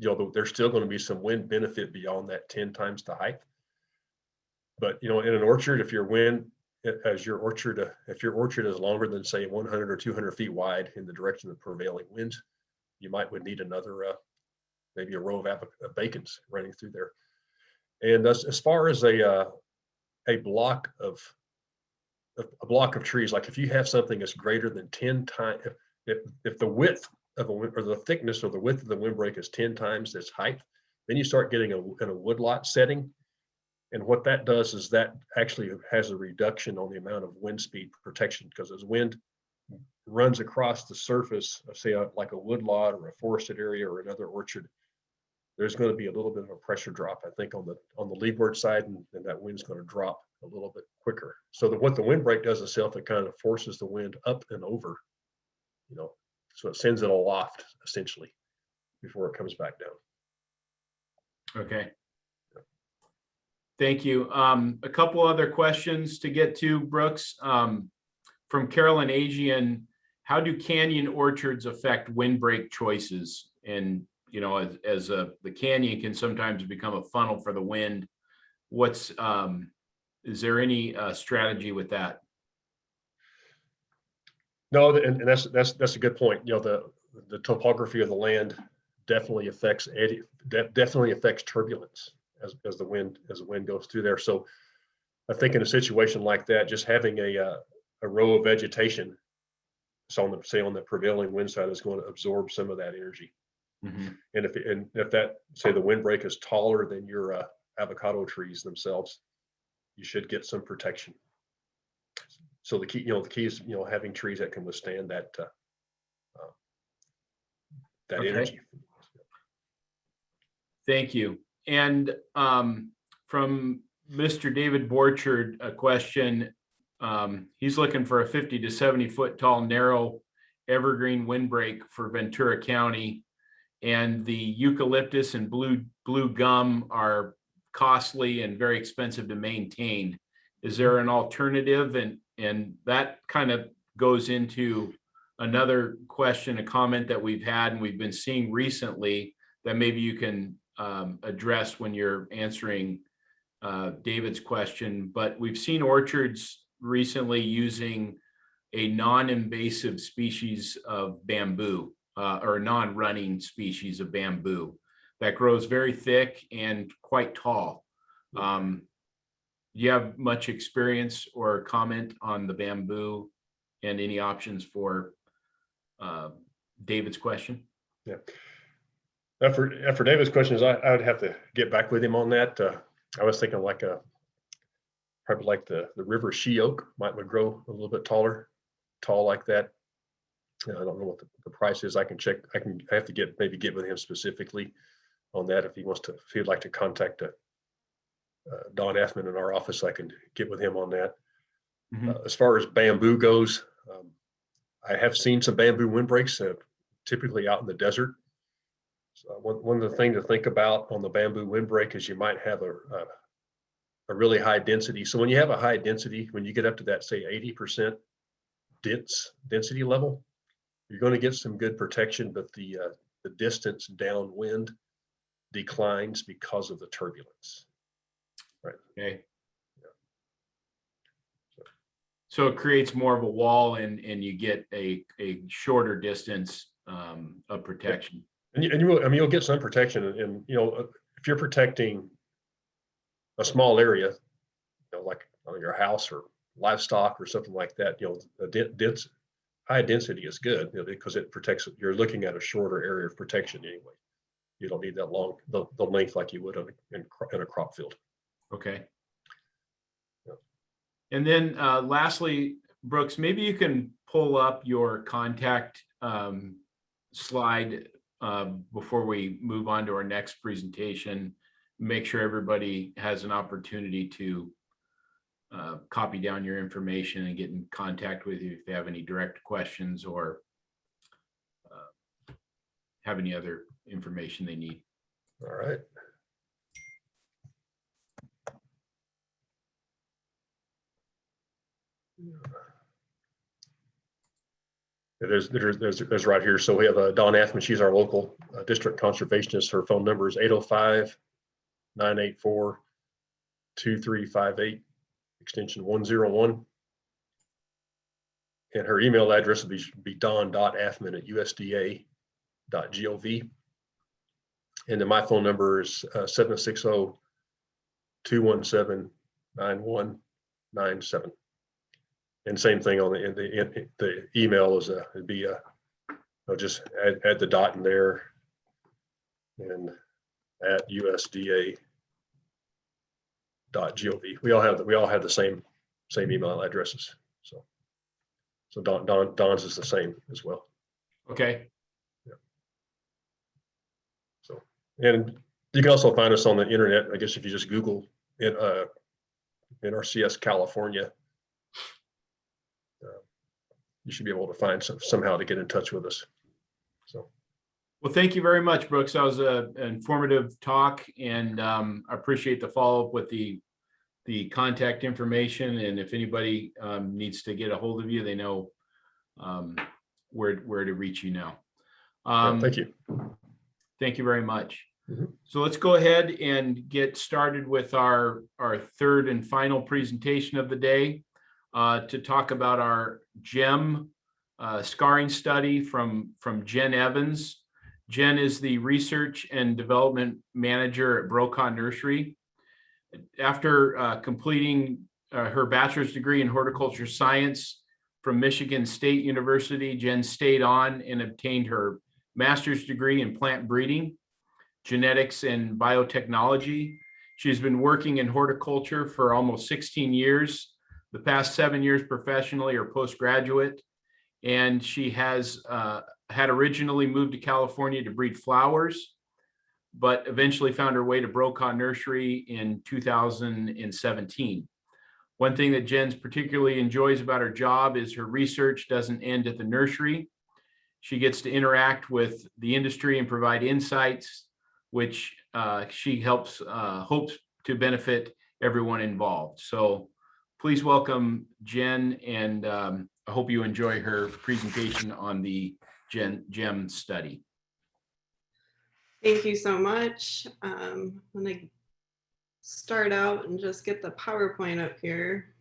there's still going to be some wind benefit beyond that 10 times the height. But in an orchard, if your orchard is longer than say 100 or 200 feet wide in the direction of the prevailing winds, you would need another maybe a row of bacons running through there. And as far as a block of trees, like if you have something that's greater than 10 times, if the width of or the thickness or the width of the windbreak is 10 times its height, then you start getting in a woodlot setting. And what that does is that actually has a reduction on the amount of wind speed protection, because as wind runs across the surface of, say, like a woodlot or a forested area or another orchard, there's going to be a little bit of a pressure drop, I think, on the leadward side, and that wind's going to drop a little bit quicker. So what the windbreak does itself, it kind of forces the wind up and over, so it sends it aloft essentially before it comes back down. Okay. Thank you. A couple other questions to get to, Brooks. From Carolyn Agian, how do canyon orchards affect windbreak choices? And as the canyon can sometimes become a funnel for the wind, is there any strategy with that? No, and that's a good point. The topography of the land definitely affects turbulence as the wind goes through there. So I think in a situation like that, just having a row of vegetation, so on the prevailing wind side, is going to absorb some of that energy. And if that, say, the windbreak is taller than your avocado trees themselves, you should get some protection. So the key is having trees that can withstand that energy. Thank you. And from Mr. David Borchard, a question. He's looking for a 50 to 70 foot tall narrow evergreen windbreak for Ventura County, and the eucalyptus and blue gum are costly and very expensive to maintain. Is there an alternative? And that kind of goes into another question, a comment that we've had and we've been seeing recently that maybe you can address when you're answering David's question. But we've seen orchards recently using a non-invasive species of bamboo, or non-running species of bamboo that grows very thick and quite tall. Do you have much experience or comment on the bamboo and any options for David's question? Yeah. For David's questions, I would have to get back with him on that. I was thinking like probably like the river she oak would grow a little bit tall like that. I don't know what the price is. I can check. I have to get with him specifically on that if he'd like to contact Don Affman in our office. I can get with him on that. As far as bamboo goes, I have seen some bamboo windbreaks, typically out in the desert. So one of the things to think about on the bamboo windbreak is you might have a really high density. So when you have a high density, when you get up to that, say 80% density level, you're going to get some good protection, but the distance downwind declines because of the turbulence. Right. Okay. So it creates more of a wall, and you get a shorter distance of protection. And you will, I mean, you'll get some protection, and if you're protecting a small area, like on your house or livestock or something like that, the high density is good, because it protects. You're looking at a shorter area of protection anyway. You don't need that long, the length like you would in a crop field. Okay. And then lastly, Brooks, maybe you can pull up your contact slide before we move on to our next presentation. Make sure everybody has an opportunity to copy down your information and get in contact with you if they have any direct questions or have any other information they need. All right. There's right here. So we have Dawn Affman. She's our local district conservationist. Her phone number is 805-984-2358, extension 101. And her email address will be dawn.affman@usda.gov. And then my phone number is 760-217-9197. And same thing on the email is it'd be I'll just add the dot in there, and at USDA.gov. We all have the same email addresses. So Don's is the same as well. Okay. Yeah. So, and you can also find us on the internet. I guess if you just Google it, NRCS California, you should be able to find somehow to get in touch with us. So, well, thank you very much, Brooks. That was an informative talk, and I appreciate the follow-up with the contact information. And if anybody needs to get a hold of you, they know where to reach you now. thank you. Thank you very much. Mm-hmm. So let's go ahead and get started with our third and final presentation of the day to talk about our gem scarring study from Jenn Evans. Jenn is the Research and Development Manager at Brokaw Nursery. After completing her bachelor's degree in horticulture science from Michigan State University, Jenn stayed on and obtained her master's degree in plant breeding, genetics, and biotechnology. She's been working in horticulture for almost 16 years, the past 7 years professionally or postgraduate. And she has had originally moved to California to breed flowers, but eventually found her way to Brokaw Nursery in 2017. One thing that Jenn particularly enjoys about her job is her research doesn't end at the nursery. She gets to interact with the industry and provide insights, which she hopes to benefit everyone involved. So please welcome Jenn, and I hope you enjoy her presentation on the gem study. Thank you so much. I'm gonna start out and just get the PowerPoint up here.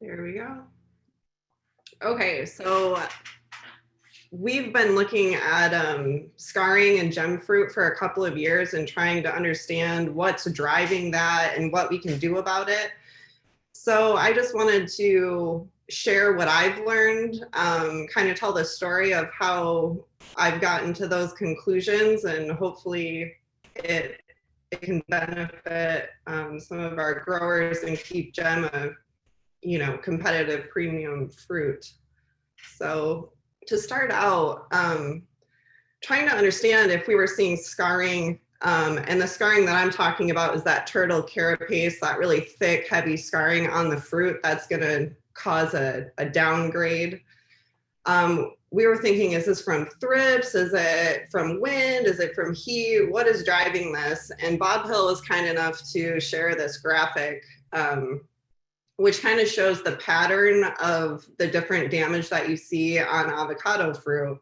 There we go. Okay, so we've been looking at scarring and gem fruit for a couple of years and trying to understand what's driving that and what we can do about it. So I just wanted to share what I've learned, kind of tell the story of how I've gotten to those conclusions, and hopefully it can benefit some of our growers and keep gem a, you know, competitive premium fruit. So to start out, trying to understand if we were seeing scarring, and the scarring that I'm talking about is that turtle carapace, that really thick, heavy scarring on the fruit that's going to cause a downgrade. We were thinking, is this from thrips? Is it from wind? Is it from heat? What is driving this? And Bob Hill was kind enough to share this graphic, which kind of shows the pattern of the different damage that you see on avocado fruit.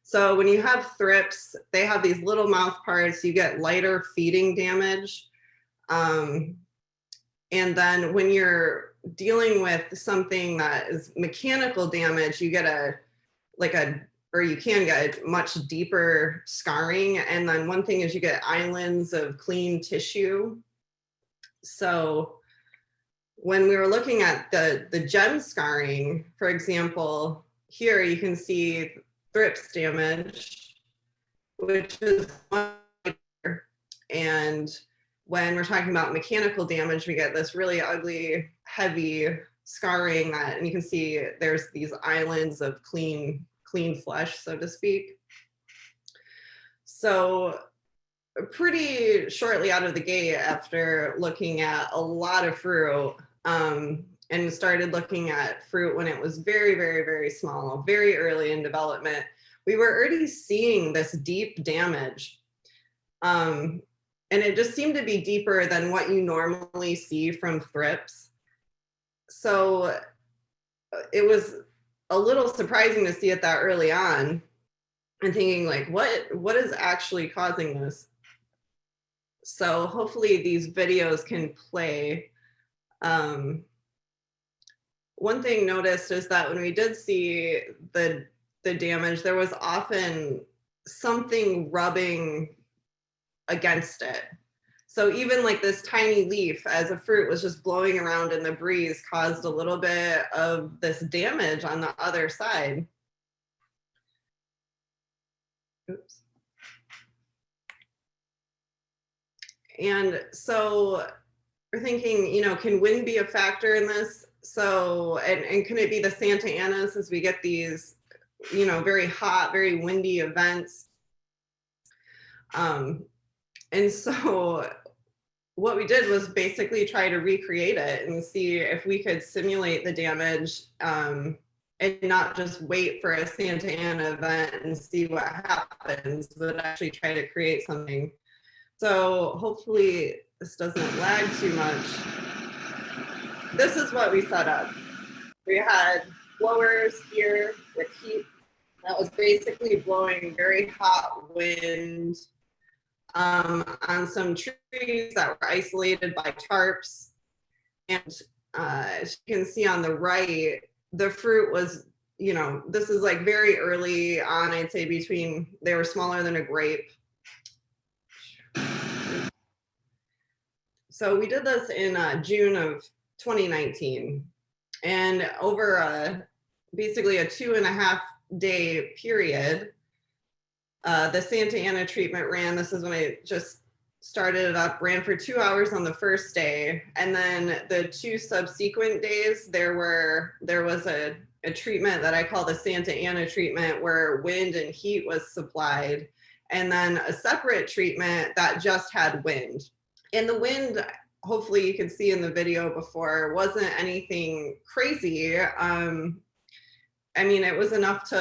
So when you have thrips, they have these little mouth parts, you get lighter feeding damage. And then when you're dealing with something that is mechanical damage, you get or you can get much deeper scarring. And then one thing is you get islands of clean tissue. So when we were looking at the gem scarring, for example, here you can see thrips damage, which is lighter. And when we're talking about mechanical damage, we get this really ugly, heavy scarring that, and you can see there's these islands of clean flesh, so to speak. So pretty shortly out of the gate, after looking at a lot of fruit, and started looking at fruit when it was very, very, very small, very early in development, we were already seeing this deep damage. And it just seemed to be deeper than what you normally see from thrips. So it was a little surprising to see it that early on, and thinking like, what is actually causing this? So hopefully these videos can play. One thing noticed is that when we did see the damage, there was often something rubbing against it. So even like this tiny leaf as a fruit was just blowing around in the breeze caused a little bit of this damage on the other side. Oops. And so we're thinking, you know, can wind be a factor in this? So, and can it be the Santa Anas as we get these, you know, very hot, very windy events? And so what we did was basically try to recreate it and see if we could simulate the damage, and not just wait for a Santa Ana event and see what happens, but actually try to create something. So hopefully this doesn't lag too much. This is what we set up. We had blowers here with heat that was basically blowing very hot wind on some trees that were isolated by tarps. And as you can see on the right, the fruit was, you know, this is like very early on, I'd say they were smaller than a grape. So we did this in June of 2019, and over basically a 2.5 day period, the Santa Ana treatment ran. This is when I just started it up, ran for 2 hours on the first day. And then the 2 subsequent days, there was a treatment that I call the Santa Ana treatment, where wind and heat was supplied. And then a separate treatment that just had wind. And the wind, hopefully you can see in the video before, wasn't anything crazy. I mean, it was enough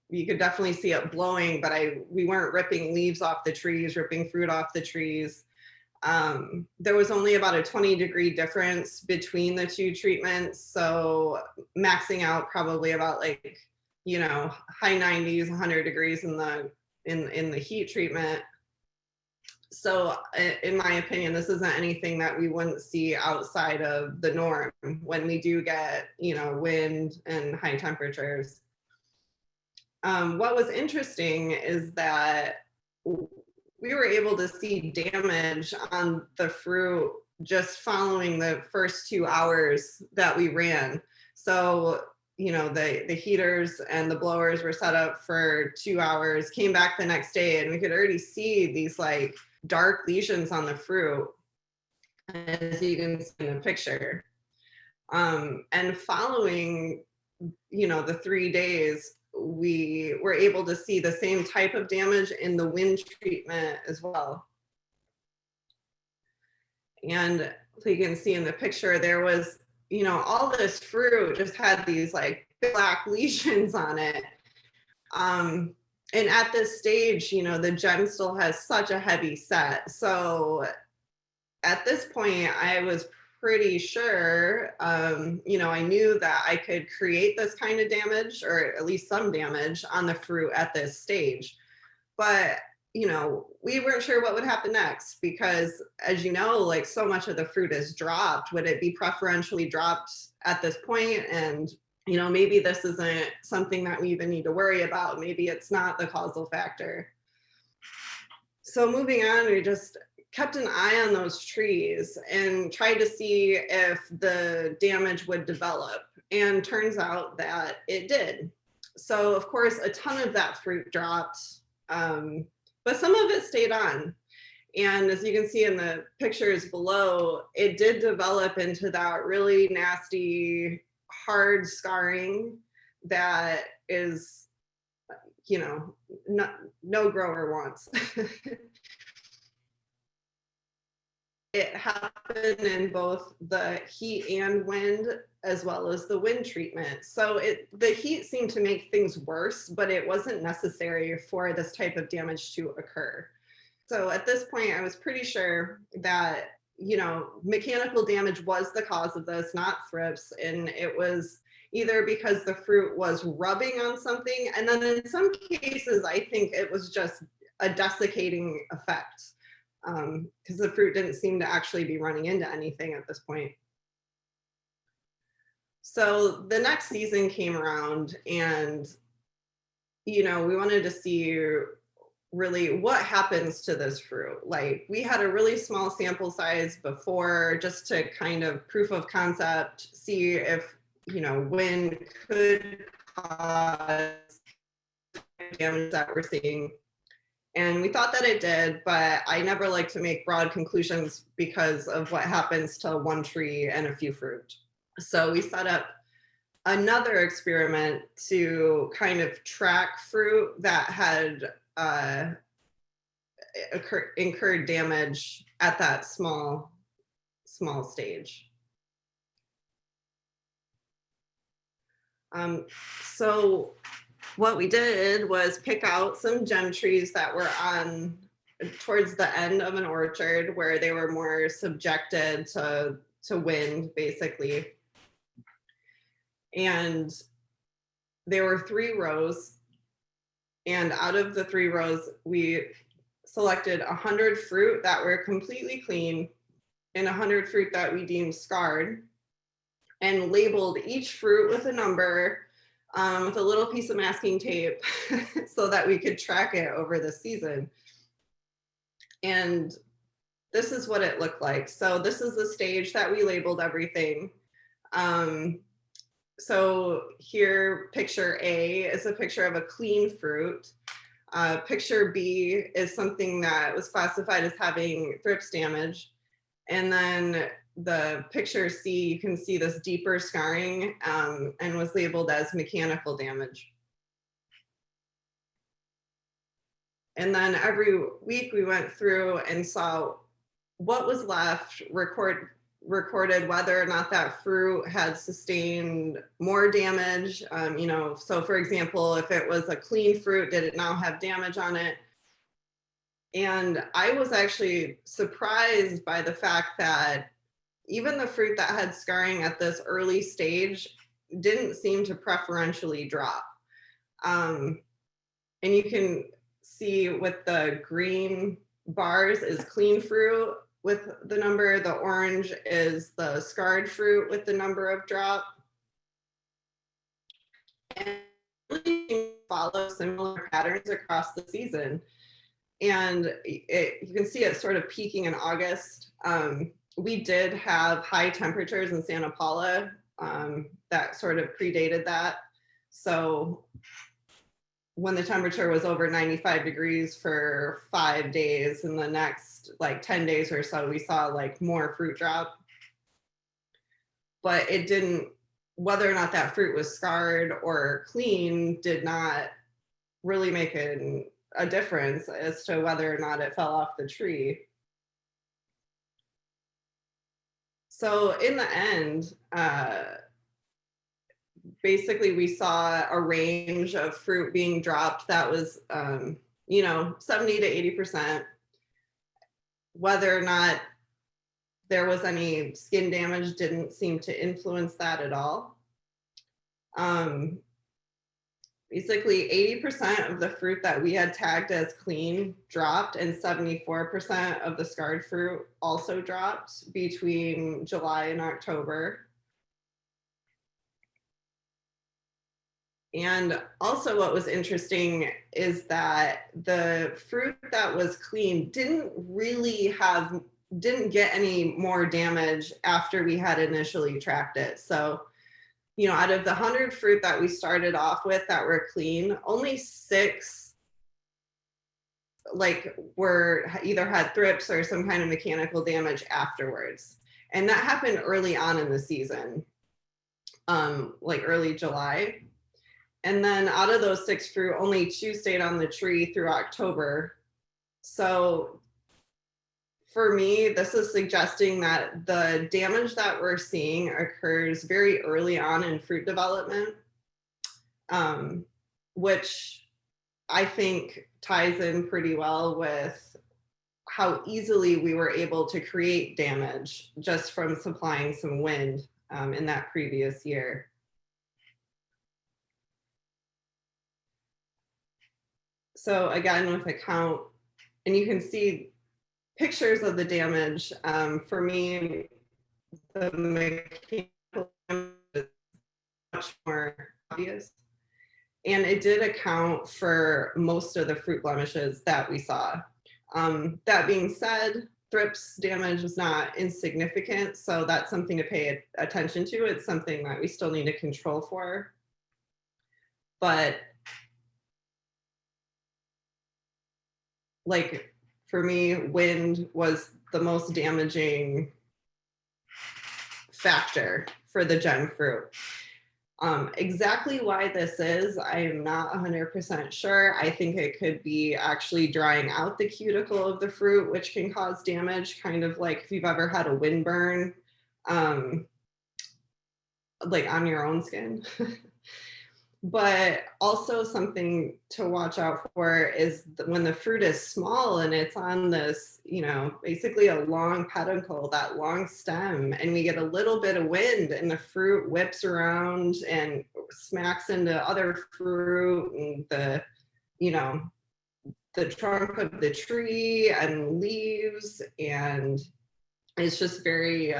you could definitely see it blowing, but we weren't ripping leaves off the trees, ripping fruit off the trees. There was only about a 20-degree difference between the 2 treatments. So maxing out probably about, like, you know, high 90s, 100 degrees in the heat treatment. So in my opinion, this isn't anything that we wouldn't see outside of the norm when we do get, you know, wind and high temperatures. What was interesting is that we were able to see damage on the fruit just following the first 2 hours that we ran. So, you know, the heaters and the blowers were set up for 2 hours, came back the next day, and we could already see these like dark lesions on the fruit, as you can see in the picture. And following, you know, the 3 days, we were able to see the same type of damage in the wind treatment as well. And so you can see in the picture, there was, you know, all this fruit just had these like black lesions on it. And at this stage, you know, the gem still has such a heavy set. So at this point, I was pretty sure, you know, I knew that I could create this kind of damage, or at least some damage on the fruit at this stage. But, you know, we weren't sure what would happen next because, as you know, like so much of the fruit is dropped. Would it be preferentially dropped at this point? And, you know, maybe this isn't something that we even need to worry about. Maybe it's not the causal factor. So moving on, we just kept an eye on those trees and tried to see if the damage would develop. And turns out that it did. So of course, a ton of that fruit dropped, but some of it stayed on. And as you can see in the pictures below, it did develop into that really nasty, hard scarring that is, you know, no grower wants. It happened in both the heat and wind, as well as the wind treatment. So the heat seemed to make things worse, but it wasn't necessary for this type of damage to occur. So at this point, I was pretty sure that, you know, mechanical damage was the cause of this, not thrips. And it was either because the fruit was rubbing on something, and then in some cases, I think it was just a desiccating effect. Because the fruit didn't seem to actually be running into anything at this point. So the next season came around and, you know, we wanted to see really what happens to this fruit. Like we had a really small sample size before just to kind of proof of concept, see if, you know, wind could cause damage that we're seeing. And we thought that it did, but I never like to make broad conclusions because of what happens to one tree and a few fruit. So we set up another experiment to kind of track fruit that had incurred damage at that small stage. So what we did was pick out some gem trees that were on towards the end of an orchard where they were more subjected to wind, basically. And there were 3 rows. And out of the 3 rows, we selected 100 fruit that were completely clean and 100 fruit that we deemed scarred, and labeled each fruit with a number with a little piece of masking tape so that we could track it over the season. And this is what it looked like. So this is the stage that we labeled everything. So here, picture A is a picture of a clean fruit. Picture B is something that was classified as having thrips damage. And then the picture C, you can see this deeper scarring and was labeled as mechanical damage. And then every week we went through and saw what was left, recorded whether or not that fruit had sustained more damage. You know, so for example, if it was a clean fruit, did it now have damage on it? And I was actually surprised by the fact that even the fruit that had scarring at this early stage didn't seem to preferentially drop. And you can see with the green bars is clean fruit with the number. The orange is the scarred fruit with the number of drop. And really follow similar patterns across the season. And you can see it sort of peaking in August. We did have high temperatures in Santa Paula that sort of predated that. So when the temperature was over 95 degrees for 5 days, in the next like 10 days or so, we saw like more fruit drop. But it didn't, whether or not that fruit was scarred or clean did not really make a difference as to whether or not it fell off the tree. So in the end, basically we saw a range of fruit being dropped that was, 70 to 80%. Whether or not there was any skin damage didn't seem to influence that at all. Basically 80% of the fruit that we had tagged as clean dropped, and 74% of the scarred fruit also dropped between July and October. And also what was interesting is that the fruit that was clean didn't get any more damage after we had initially tracked it. So, out of the 100 fruit that we started off with that were clean, only 6 were either had thrips or some kind of mechanical damage afterwards. And that happened early on in the season, like early July. And then out of those 6 fruit, only 2 stayed on the tree through October. So for me, this is suggesting that the damage that we're seeing occurs very early on in fruit development, which I think ties in pretty well with how easily we were able to create damage just from supplying some wind in that previous year. So again, with a count, and you can see pictures of the damage. For me, the mechanical damage is much more obvious. And it did account for most of the fruit blemishes that we saw. That being said, thrips damage was not insignificant, so that's something to pay attention to. It's something that we still need to control for. But for me, wind was the most damaging factor for the gem fruit. Exactly why this is, I am not 100% sure. I think it could be actually drying out the cuticle of the fruit, which can cause damage, kind of like if you've ever had a wind burn, like on your own skin. But also something to watch out for is when the fruit is small and it's on this, basically a long peduncle, that long stem, and we get a little bit of wind and the fruit whips around and smacks into other fruit and the trunk of the tree and leaves, and it's just very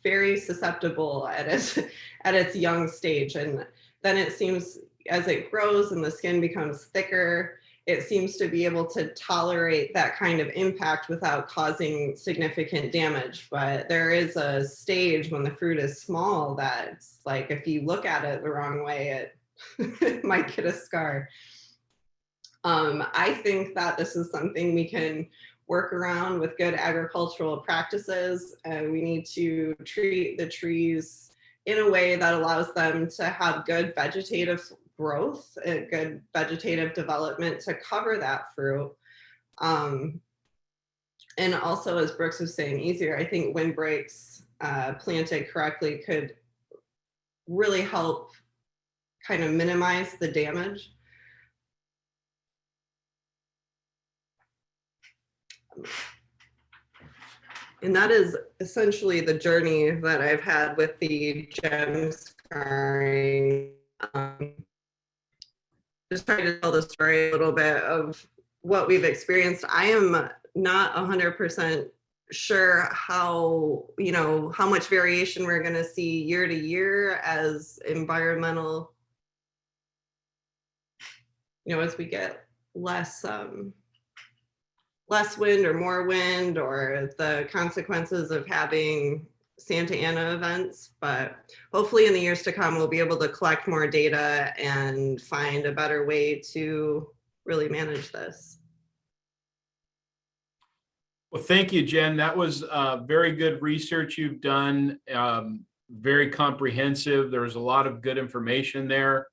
very susceptible at its young stage. And then it seems as it grows and the skin becomes thicker, it seems to be able to tolerate that kind of impact without causing significant damage. But there is a stage when the fruit is small that's like, if you look at it the wrong way, it might get a scar. I think that this is something we can work around with good agricultural practices. We need to treat the trees in a way that allows them to have good vegetative growth, good vegetative development to cover that fruit. And also, as Brooks was saying easier, I think windbreaks planted correctly could really help kind of minimize the damage. And that is essentially the journey that I've had with the gem scarring. just try to tell the story a little bit of what we've experienced. I am not 100% sure how, how much variation we're going to see year to year as environmental, as we get less wind or more wind, or the consequences of having Santa Ana events. But hopefully in the years to come, we'll be able to collect more data and find a better way to really manage this. Well, thank you, Jen. That was very good research you've done, very comprehensive. There was a lot of good information there.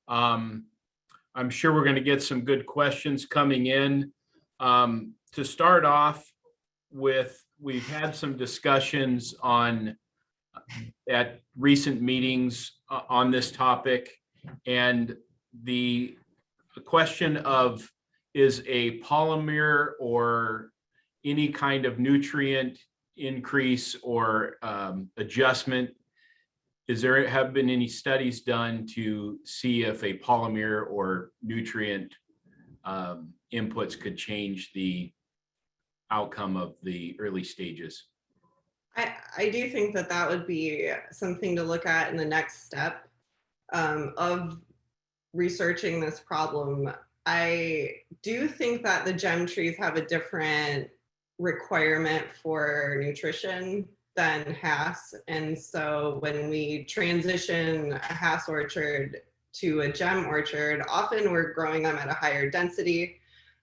I'm sure we're going to get some good questions coming in. To start off with, we've had some discussions at recent meetings on this topic, and the question of, is a polymer or any kind of nutrient increase or adjustment, have been any studies done to see if a polymer or nutrient inputs could change the outcome of the early stages? I do think that would be something to look at in the next step of researching this problem. I do think that the gem trees have a different requirement for nutrition than Hass. And so when we transition a Hass orchard to a gem orchard, often we're growing them at a higher density.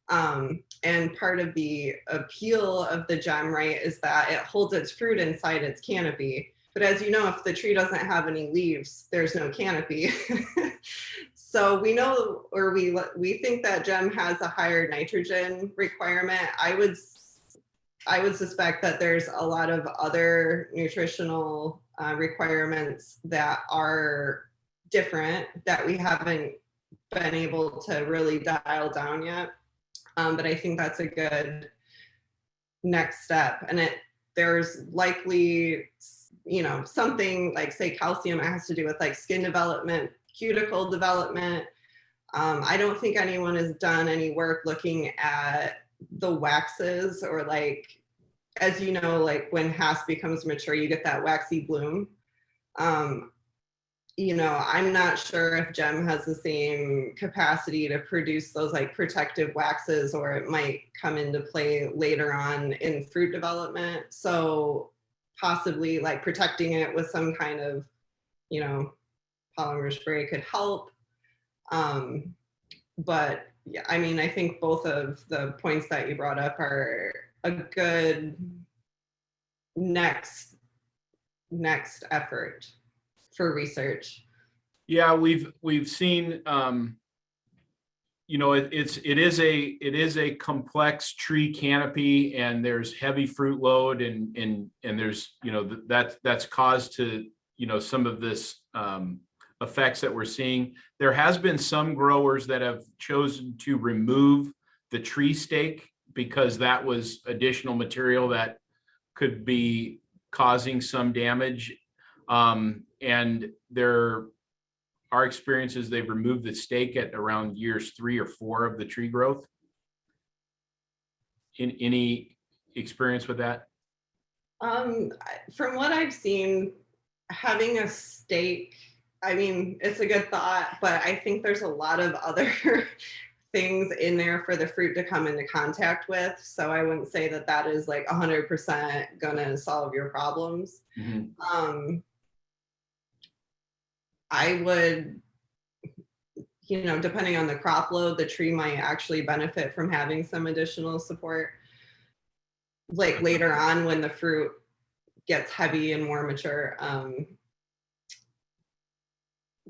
And part of the appeal of the gem, right, is that it holds its fruit inside its canopy. But as you know, if the tree doesn't have any leaves, there's no canopy. So we know, or we think that gem has a higher nitrogen requirement. I would suspect that there's a lot of other nutritional requirements that are different that we haven't been able to really dial down yet. But I think that's a good next step. And there's likely, something like, say, calcium, it has to do with like skin development, cuticle development. I don't think anyone has done any work looking at the waxes, or like, as you know, like when Hass becomes mature, you get that waxy bloom. I'm not sure if gem has the same capacity to produce those like protective waxes, or it might come into play later on in fruit development. So possibly like protecting it with some kind of, polymer spray could help. But yeah, I think both of the points that you brought up are a good next effort for research. Yeah, we've seen, it is a complex tree canopy, and there's heavy fruit load, and there's, that's caused to, some of this effects that we're seeing. There has been some growers that have chosen to remove the tree stake because that was additional material that could be causing some damage. And our experience is they've removed the stake at around years 3 or 4 of the tree growth. In any experience with that? From what I've seen, having a stake, it's a good thought, but I think there's a lot of other things in there for the fruit to come into contact with. So I wouldn't say that is like 100% gonna solve your problems. Mm-hmm. I would, depending on the crop load, the tree might actually benefit from having some additional support. Like later on when the fruit gets heavy and more mature.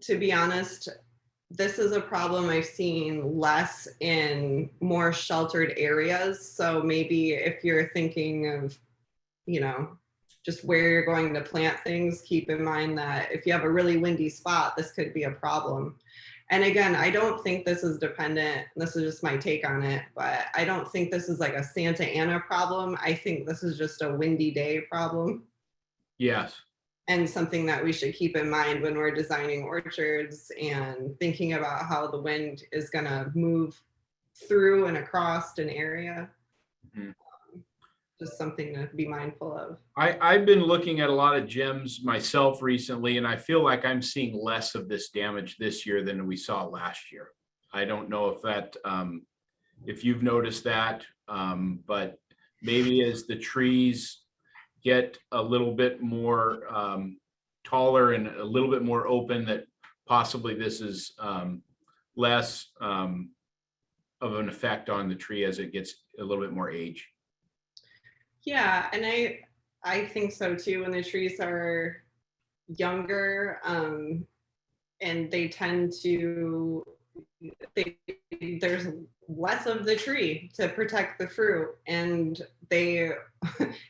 To be honest, this is a problem I've seen less in more sheltered areas. So maybe if you're thinking of, just where you're going to plant things, keep in mind that if you have a really windy spot, this could be a problem. And again, I don't think this is dependent, this is just my take on it, but I don't think this is like a Santa Ana problem. I think this is just a windy day problem. Yes. and something that we should keep in mind when we're designing orchards and thinking about how the wind is going to move through and across an area. Mhm. Just something to be mindful of. I've been looking at a lot of gems myself recently, and I feel like I'm seeing less of this damage this year than we saw last year. I don't know if that, if you've noticed that, but maybe as the trees get a little bit more taller and a little bit more open, that possibly this is less of an effect on the tree as it gets a little bit more age. Yeah, and I think so too. When the trees are younger, and they tend to, there's less of the tree to protect the fruit, and they,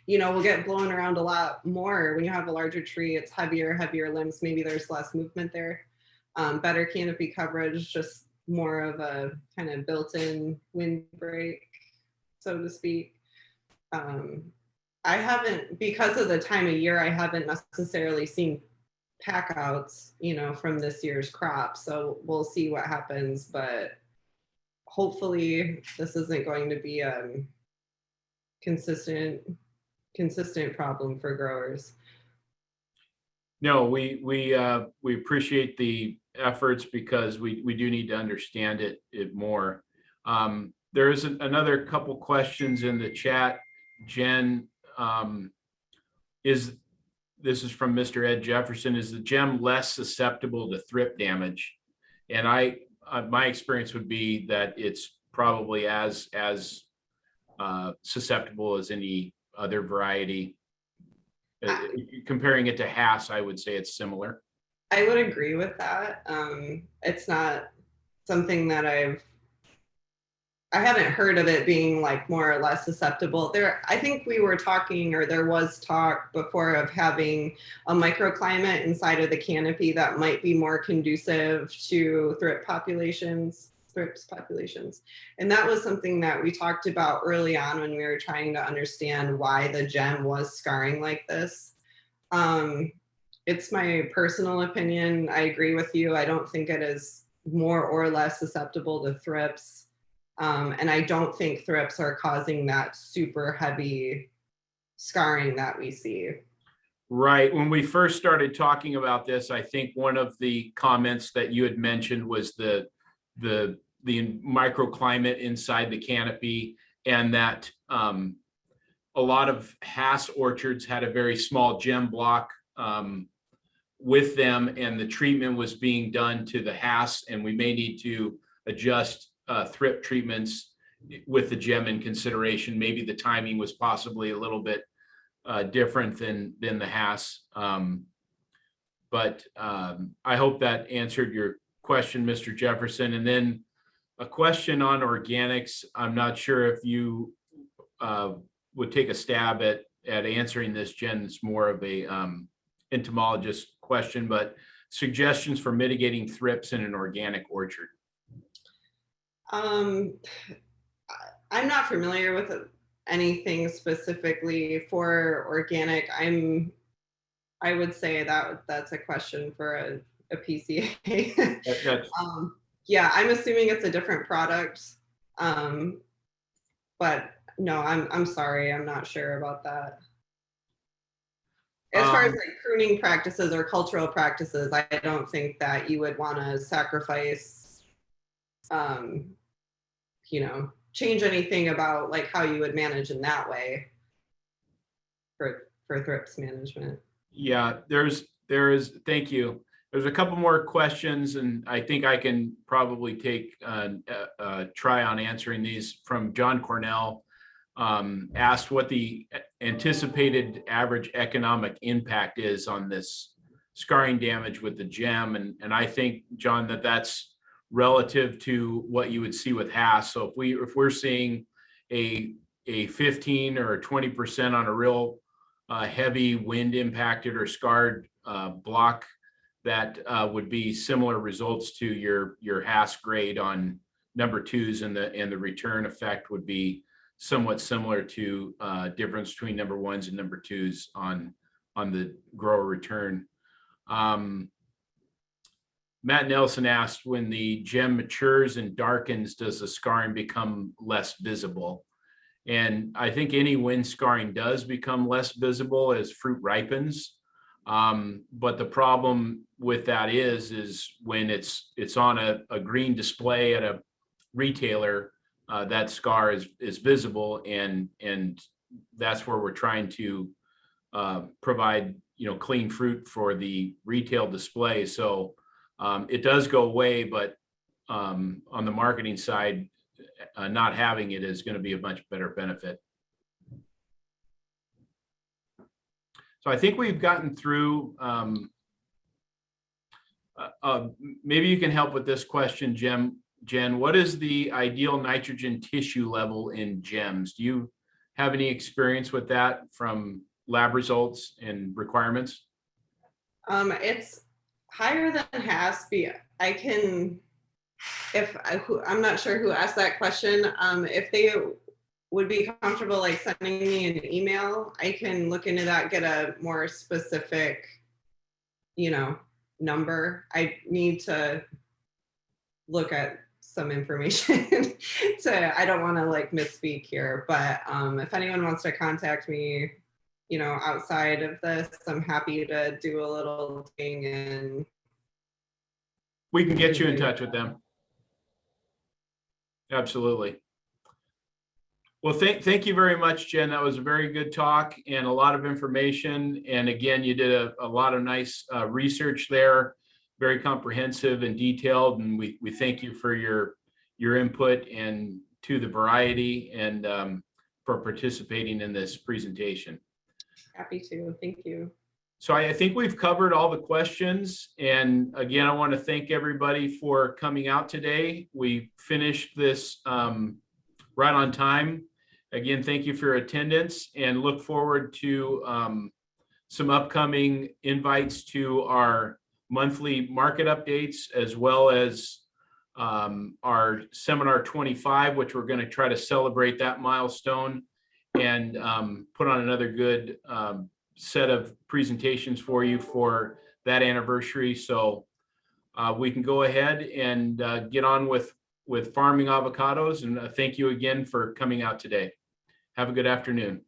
will get blown around a lot more. When you have a larger tree, it's heavier limbs. Maybe there's less movement there. Better canopy coverage, just more of a kind of built-in windbreak, so to speak. I haven't, because of the time of year, I haven't necessarily seen pack outs, from this year's crop. So we'll see what happens, but hopefully this isn't going to be a consistent problem for growers. No, we appreciate the efforts because we do need to understand it more. There is another couple questions in the chat. Jen, this is from Mr. Ed Jefferson. Is the gem less susceptible to thrip damage? And my experience would be that it's probably as susceptible as any other variety. Comparing it to Hass, I would say it's similar. I would agree with that. It's not something that I haven't heard of it being like more or less susceptible. I think we were talking, or there was talk before, of having a microclimate inside of the canopy that might be more conducive to thrips populations. And that was something that we talked about early on when we were trying to understand why the gem was scarring like this. It's my personal opinion. I agree with you. I don't think it is more or less susceptible to thrips. And I don't think thrips are causing that super heavy scarring that we see. Right. When we first started talking about this, I think one of the comments that you had mentioned was the microclimate inside the canopy, and that a lot of Hass orchards had a very small gem block with them, and the treatment was being done to the Hass, and we may need to adjust thrip treatments with the gem in consideration. Maybe the timing was possibly a little bit different than the Hass. But I hope that answered your question, Mr. Jefferson. And then a question on organics. I'm not sure if you would take a stab at answering this, Jen. It's more of a entomologist question, but suggestions for mitigating thrips in an organic orchard. I'm not familiar with anything specifically for organic. I would say that's a question for a PCA. Yeah, I'm assuming it's a different product. But no, I'm sorry, I'm not sure about that. As far as like pruning practices or cultural practices, I don't think that you would want to sacrifice, change anything about like how you would manage in that way for thrips management. Yeah, there is, thank you. There's a couple more questions, and I think I can probably take a try on answering these. From John Cornell, asked what the anticipated average economic impact is on this scarring damage with the gem. And I think, John, that's relative to what you would see with Hass. So if we're seeing a 15 or 20% on a real heavy wind impacted or scarred block, that would be similar results to your Hass grade on number twos, and the return effect would be somewhat similar to difference between number ones and number twos on the grower return. Matt Nelson asked, when the gem matures and darkens, does the scarring become less visible? And I think any wind scarring does become less visible as fruit ripens. But the problem with that is when it's on a green display at a retailer, that scar is visible, and that's where we're trying to provide clean fruit for the retail display. So it does go away, but on the marketing side, not having it is going to be a much better benefit. So I think we've gotten through. Maybe you can help with this question, Jenn. What is the ideal nitrogen tissue level in gems? Do you have any experience with that from lab results and requirements? It's higher than HASP. I'm not sure who asked that question. If they would be comfortable like sending me an email, I can look into that, get a more specific, number. I need to look at some information. I don't want to like misspeak here, but if anyone wants to contact me, outside of this, I'm happy to do a little thing, and we can get you in touch with them. Absolutely. Well, thank you very much, Jenn. That was a very good talk and a lot of information. And again, you did a lot of nice research there, very comprehensive and detailed. And we thank you for your input and to the variety, and for participating in this presentation. Happy to. Thank you. So I think we've covered all the questions. And again, I want to thank everybody for coming out today. We finished this right on time. Again, thank you for your attendance, and look forward to some upcoming invites to our monthly market updates, as well as our Seminar 25, which we're going to try to celebrate that milestone and put on another good set of presentations for you for that anniversary. So we can go ahead and get on with farming avocados. And thank you again for coming out today. Have a good afternoon.